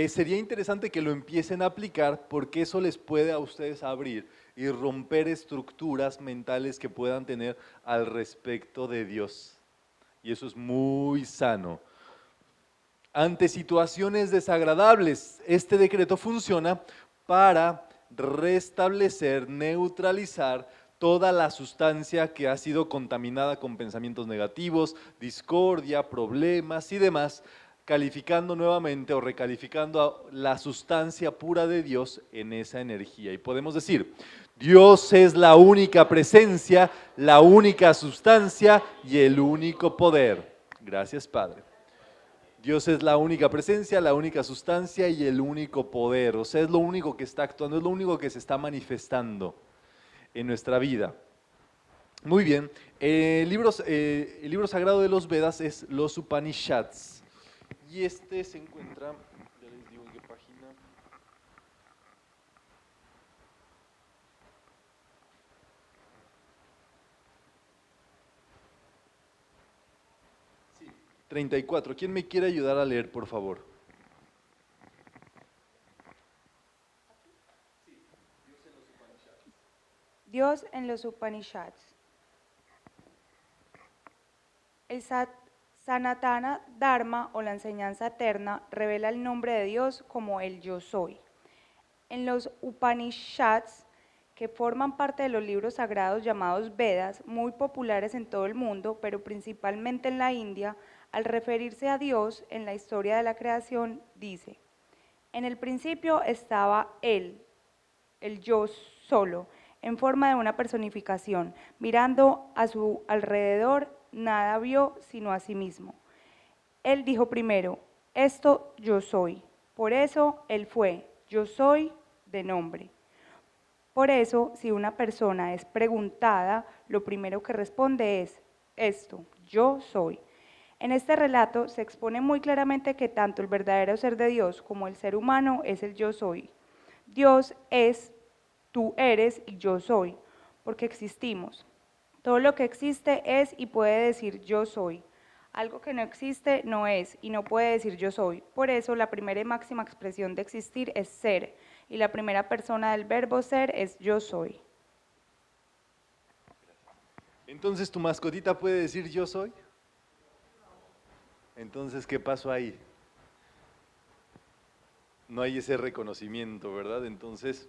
Sería interesante que lo empiecen a aplicar porque eso les puede a ustedes abrir y romper estructuras mentales que puedan tener al respecto de Dios. Y eso es muy sano. Ante situaciones desagradables, este decreto funciona para restablecer, neutralizar toda la sustancia que ha sido contaminada con pensamientos negativos, discordia, problemas y demás, calificando nuevamente o recalificando la sustancia pura de Dios en esa energía. Y podemos decir, Dios es la única presencia, la única sustancia y el único poder. Gracias, Padre. Dios es la única presencia, la única sustancia y el único poder. O sea, es lo único que está actuando, es lo único que se está manifestando en nuestra vida. Muy bien, el libro sagrado de los Vedas es los Upanishads. Y este se encuentra, ya les digo en qué página. Sí, 34. ¿Quién me quiere ayudar a leer, por favor? Dios en los Upanishads. El Sanatana Dharma o la enseñanza eterna revela el nombre de Dios como el Yo Soy. En los Upanishads, que forman parte de los libros sagrados llamados Vedas, muy populares en todo el mundo, pero principalmente en la India, al referirse a Dios en la historia de la creación, dice: en el principio estaba Él, el Yo solo, en forma de una personificación. Mirando a su alrededor, nada vio sino a sí mismo. Él dijo primero, esto yo soy. Por eso Él fue, yo soy de nombre. Por eso, si una persona es preguntada, lo primero que responde es, esto, yo soy. En este relato se expone muy claramente que tanto el verdadero ser de Dios como el ser humano es el yo soy. Dios es, tú eres y yo soy, porque existimos. Todo lo que existe es y puede decir yo soy. Algo que no existe no es y no puede decir yo soy. Por eso la primera y máxima expresión de existir es ser, y la primera persona del verbo ser es yo soy. Entonces, ¿tu mascotita puede decir yo soy? Entonces, ¿qué pasó ahí? No hay ese reconocimiento, ¿verdad? Entonces,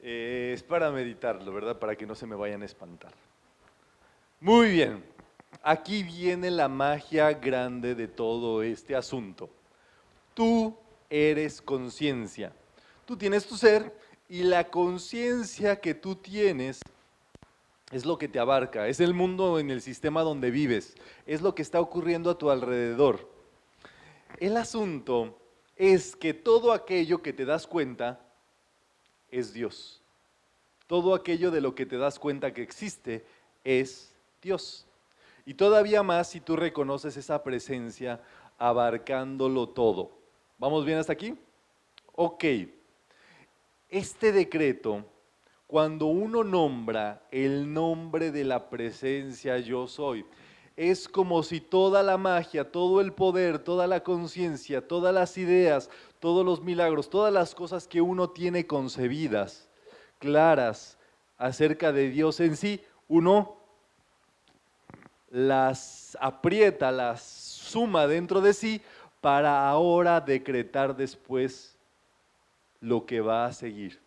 es para meditarlo, ¿verdad? Para que no se me vayan a espantar. Muy bien, aquí viene la magia grande de todo este asunto. Tú eres conciencia. Tú tienes tu ser y la conciencia que tú tienes es lo que te abarca, es el mundo en el sistema donde vives, es lo que está ocurriendo a tu alrededor. El asunto es que todo aquello que te das cuenta es Dios. Todo aquello de lo que te das cuenta que existe es Dios. Y todavía más si tú reconoces esa presencia abarcándolo todo. ¿Vamos bien hasta aquí? Ok. Este decreto, cuando uno nombra el nombre de la presencia yo soy, es como si toda la magia, todo el poder, toda la conciencia, todas las ideas, todos los milagros, todas las cosas que uno tiene concebidas, claras acerca de Dios en sí, uno las aprieta, las suma dentro de sí para ahora decretar después lo que va a seguir.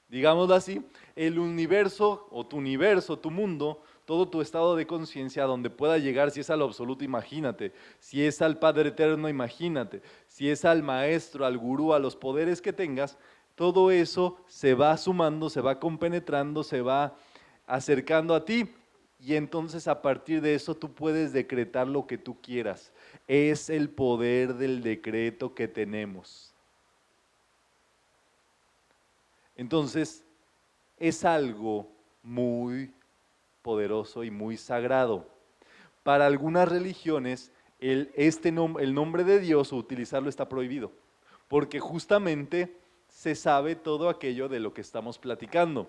Digámoslo así, el universo o tu mundo, todo tu estado de conciencia donde pueda llegar, si es al absoluto, imagínate, si es al Padre Eterno, imagínate, si es al Maestro, al Gurú, a los poderes que tengas, todo eso se va sumando, se va compenetrando, se va acercando a ti y entonces a partir de eso tú puedes decretar lo que tú quieras. Es el poder del decreto que tenemos. Entonces, es algo muy poderoso y muy sagrado. Para algunas religiones, el nombre de Dios o utilizarlo está prohibido, porque justamente se sabe todo aquello de lo que estamos platicando.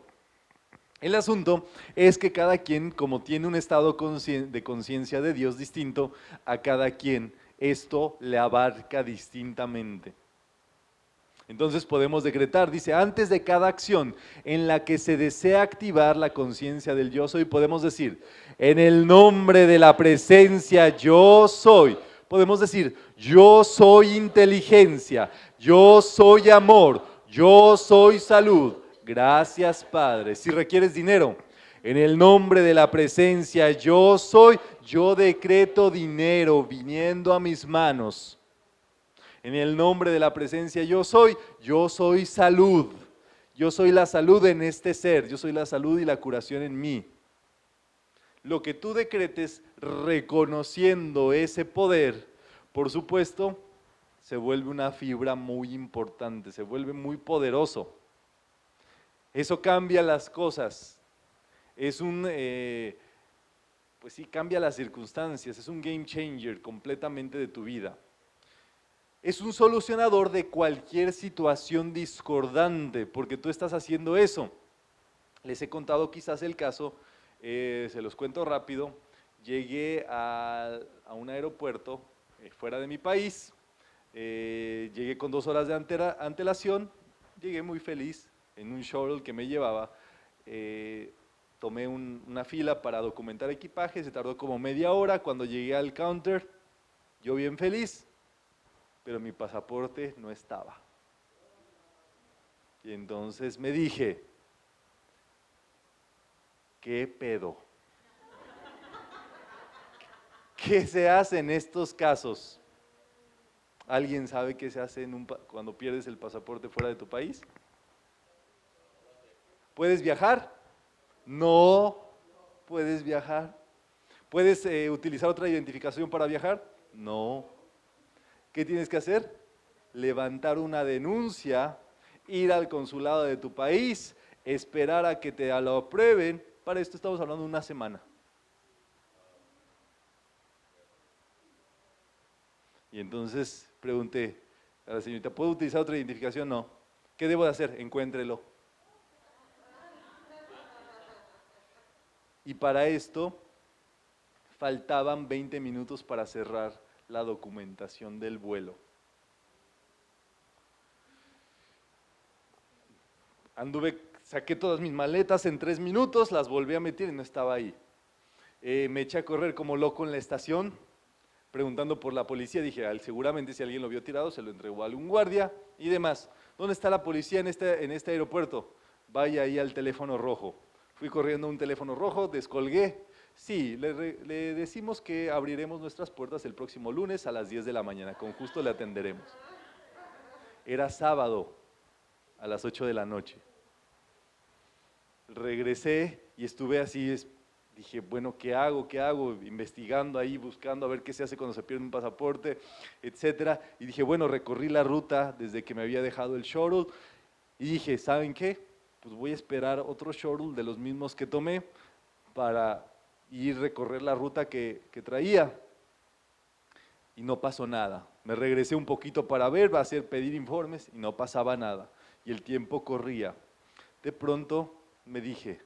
El asunto es que cada quien, como tiene un estado de conciencia de Dios distinto, a cada quien esto le abarca distintamente. Entonces podemos decretar, dice, antes de cada acción en la que se desea activar la conciencia del yo soy, podemos decir, en el nombre de la presencia yo soy. Podemos decir, yo soy inteligencia, yo soy amor, yo soy salud. Gracias, Padre. Si requieres dinero, en el nombre de la presencia yo soy, yo decreto dinero viniendo a mis manos. En el nombre de la presencia yo soy salud. Yo soy la salud en este ser, yo soy la salud y la curación en mí. Lo que tú decretes reconociendo ese poder, por supuesto, se vuelve una fibra muy importante, se vuelve muy poderoso. Eso cambia las cosas. Es pues sí, cambia las circunstancias, es un game changer completamente de tu vida. Es un solucionador de cualquier situación discordante, porque tú estás haciendo eso. Les he contado quizás el caso, se los cuento rápido. Llegué a un aeropuerto fuera de mi país, llegué con 2 horas de antelación, llegué muy feliz en un shuttle que me llevaba. Tomé una fila para documentar equipaje, se tardó como media hora. Cuando llegué al counter, yo bien feliz, pero mi pasaporte no estaba. Y entonces me dije, ¿qué pedo? ¿Qué se hace en estos casos? ¿Alguien sabe qué se hace cuando pierdes el pasaporte fuera de tu país? ¿Puedes viajar? No puedes viajar. ¿Puedes utilizar otra identificación para viajar? No. ¿Qué tienes que hacer? Levantar una denuncia, ir al consulado de tu país, esperar a que te lo aprueben. Para esto estamos hablando de una semana. Y entonces pregunté a la señorita, ¿puedo utilizar otra identificación? No. ¿Qué debo de hacer? Encuéntrelo. Y para esto faltaban 20 minutos para cerrar la documentación del vuelo. Saqué todas mis maletas en 3 minutos, las volví a meter y no estaba ahí. Me eché a correr como loco en la estación, preguntando por la policía. Dije, seguramente si alguien lo vio tirado, se lo entregó a algún guardia y demás. ¿Dónde está la policía en este aeropuerto? Vaya ahí al teléfono rojo. Fui corriendo a un teléfono rojo, descolgué. Sí, le decimos que abriremos nuestras puertas el próximo lunes a las 10 de la mañana. Con gusto le atenderemos. Era sábado a las 8 de la noche. Regresé y estuve así, dije, bueno, ¿qué hago? ¿Qué hago? Investigando ahí, buscando a ver qué se hace cuando se pierde un pasaporte, etcétera. Y dije, bueno, recorrí la ruta desde que me había dejado el shuttle y dije, ¿saben qué? Pues voy a esperar otro shuttle de los mismos que tomé para y recorrer la ruta que traía. Y no pasó nada. Me regresé un poquito para ver, va a hacer pedir informes y no pasaba nada. Y el tiempo corría. De pronto me dije,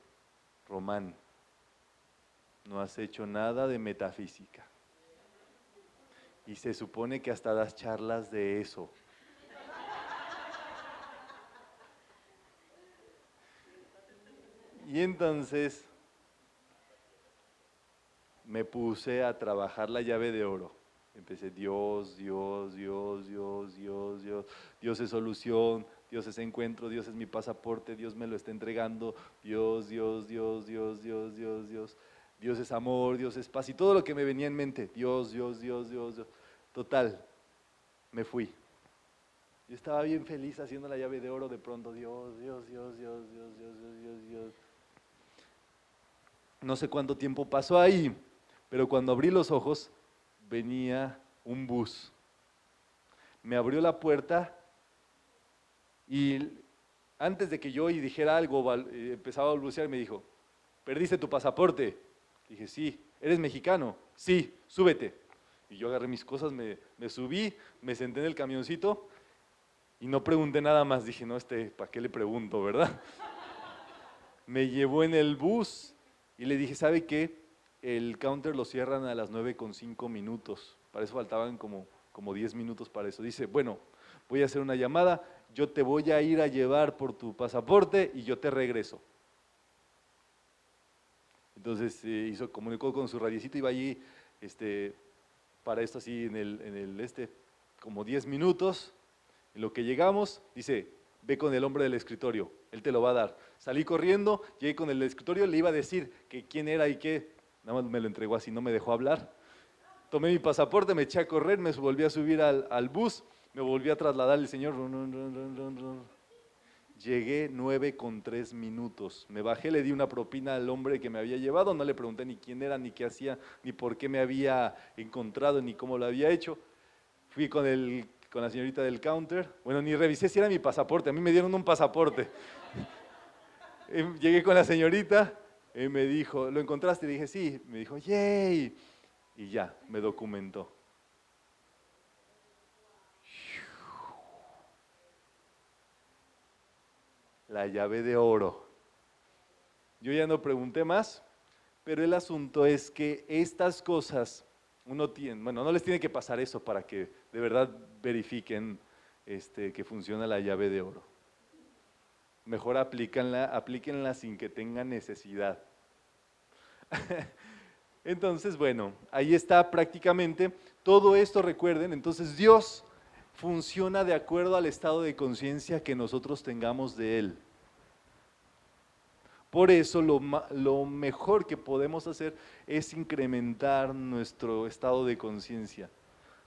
Román, no has hecho nada de metafísica. Y se supone que hasta das charlas de eso. Y entonces me puse a trabajar la llave de oro. Empecé Dios, Dios, Dios, Dios, Dios, Dios. Dios es solución, Dios es encuentro, Dios es mi pasaporte, Dios me lo está entregando. Dios, Dios, Dios, Dios, Dios, Dios, Dios. Dios es amor, Dios es paz y todo lo que me venía en mente. Dios, Dios, Dios, Dios, Dios. Total, me fui. Yo estaba bien feliz haciendo la llave de oro, de pronto Dios, Dios, Dios, Dios, Dios, Dios, Dios, Dios, Dios. No sé cuánto tiempo pasó ahí, pero cuando abrí los ojos venía un bus. Me abrió la puerta y antes de que yo dijera algo, empezaba a balbucear y me dijo, ¿perdiste tu pasaporte? Dije, sí. ¿Eres mexicano? Sí, súbete. Y yo agarré mis cosas, me subí, me senté en el camioncito y no pregunté nada más. Dije, no, ¿para qué le pregunto, verdad? Me llevó en el bus y le dije, ¿sabe qué? El counter lo cierran a las 9:05. Para eso faltaban como 10 minutos para eso. Dice, bueno, voy a hacer una llamada, yo te voy a ir a llevar por tu pasaporte y yo te regreso. Entonces comunicó con su radiecito, iba allí para esto así en el como 10 minutos. En lo que llegamos, dice, ve con el hombre del escritorio, él te lo va a dar. Salí corriendo, llegué con el escritorio, le iba a decir que quién era y qué, nada más me lo entregó así, no me dejó hablar. Tomé mi pasaporte, me eché a correr, me volví a subir al bus, me volví a trasladar el señor. Llegué 9:03. Me bajé, le di una propina al hombre que me había llevado, no le pregunté ni quién era, ni qué hacía, ni por qué me había encontrado, ni cómo lo había hecho. Fui con la señorita del counter, bueno, ni revisé si era mi pasaporte, a mí me dieron un pasaporte. Llegué con la señorita, me dijo, ¿lo encontraste? Y dije, sí. Me dijo, ¡yay! Y ya, me documentó. La llave de oro. Yo ya no pregunté más, pero el asunto es que estas cosas, no les tiene que pasar eso para que de verdad verifiquen que funciona la llave de oro. Mejor aplíquenla sin que tengan necesidad. Entonces, bueno, ahí está prácticamente todo esto, recuerden, entonces Dios funciona de acuerdo al estado de conciencia que nosotros tengamos de Él. Por eso lo mejor que podemos hacer es incrementar nuestro estado de conciencia,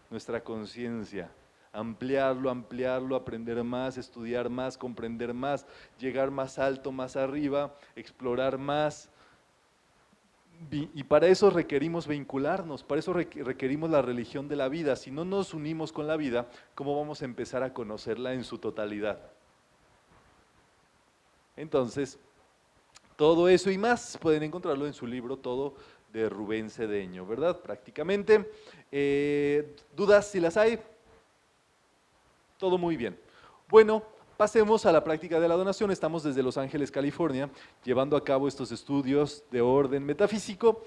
nuestra conciencia, ampliarlo, aprender más, estudiar más, comprender más, llegar más alto, más arriba, explorar más. Y para eso requerimos vincularnos, para eso requerimos la religión de la vida. Si no nos unimos con la vida, ¿cómo vamos a empezar a conocerla en su totalidad? Entonces, todo eso y más pueden encontrarlo en su libro Todo de Rubén Cedeño, ¿verdad? Prácticamente. ¿Dudas si las hay? Todo muy bien. Bueno, pasemos a la práctica de la donación. Estamos desde Los Ángeles, California, llevando a cabo estos estudios de orden metafísico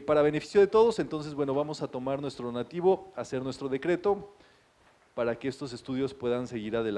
para beneficio de todos. Entonces, bueno, vamos a tomar nuestro donativo, hacer nuestro decreto para que estos estudios puedan seguir adelante.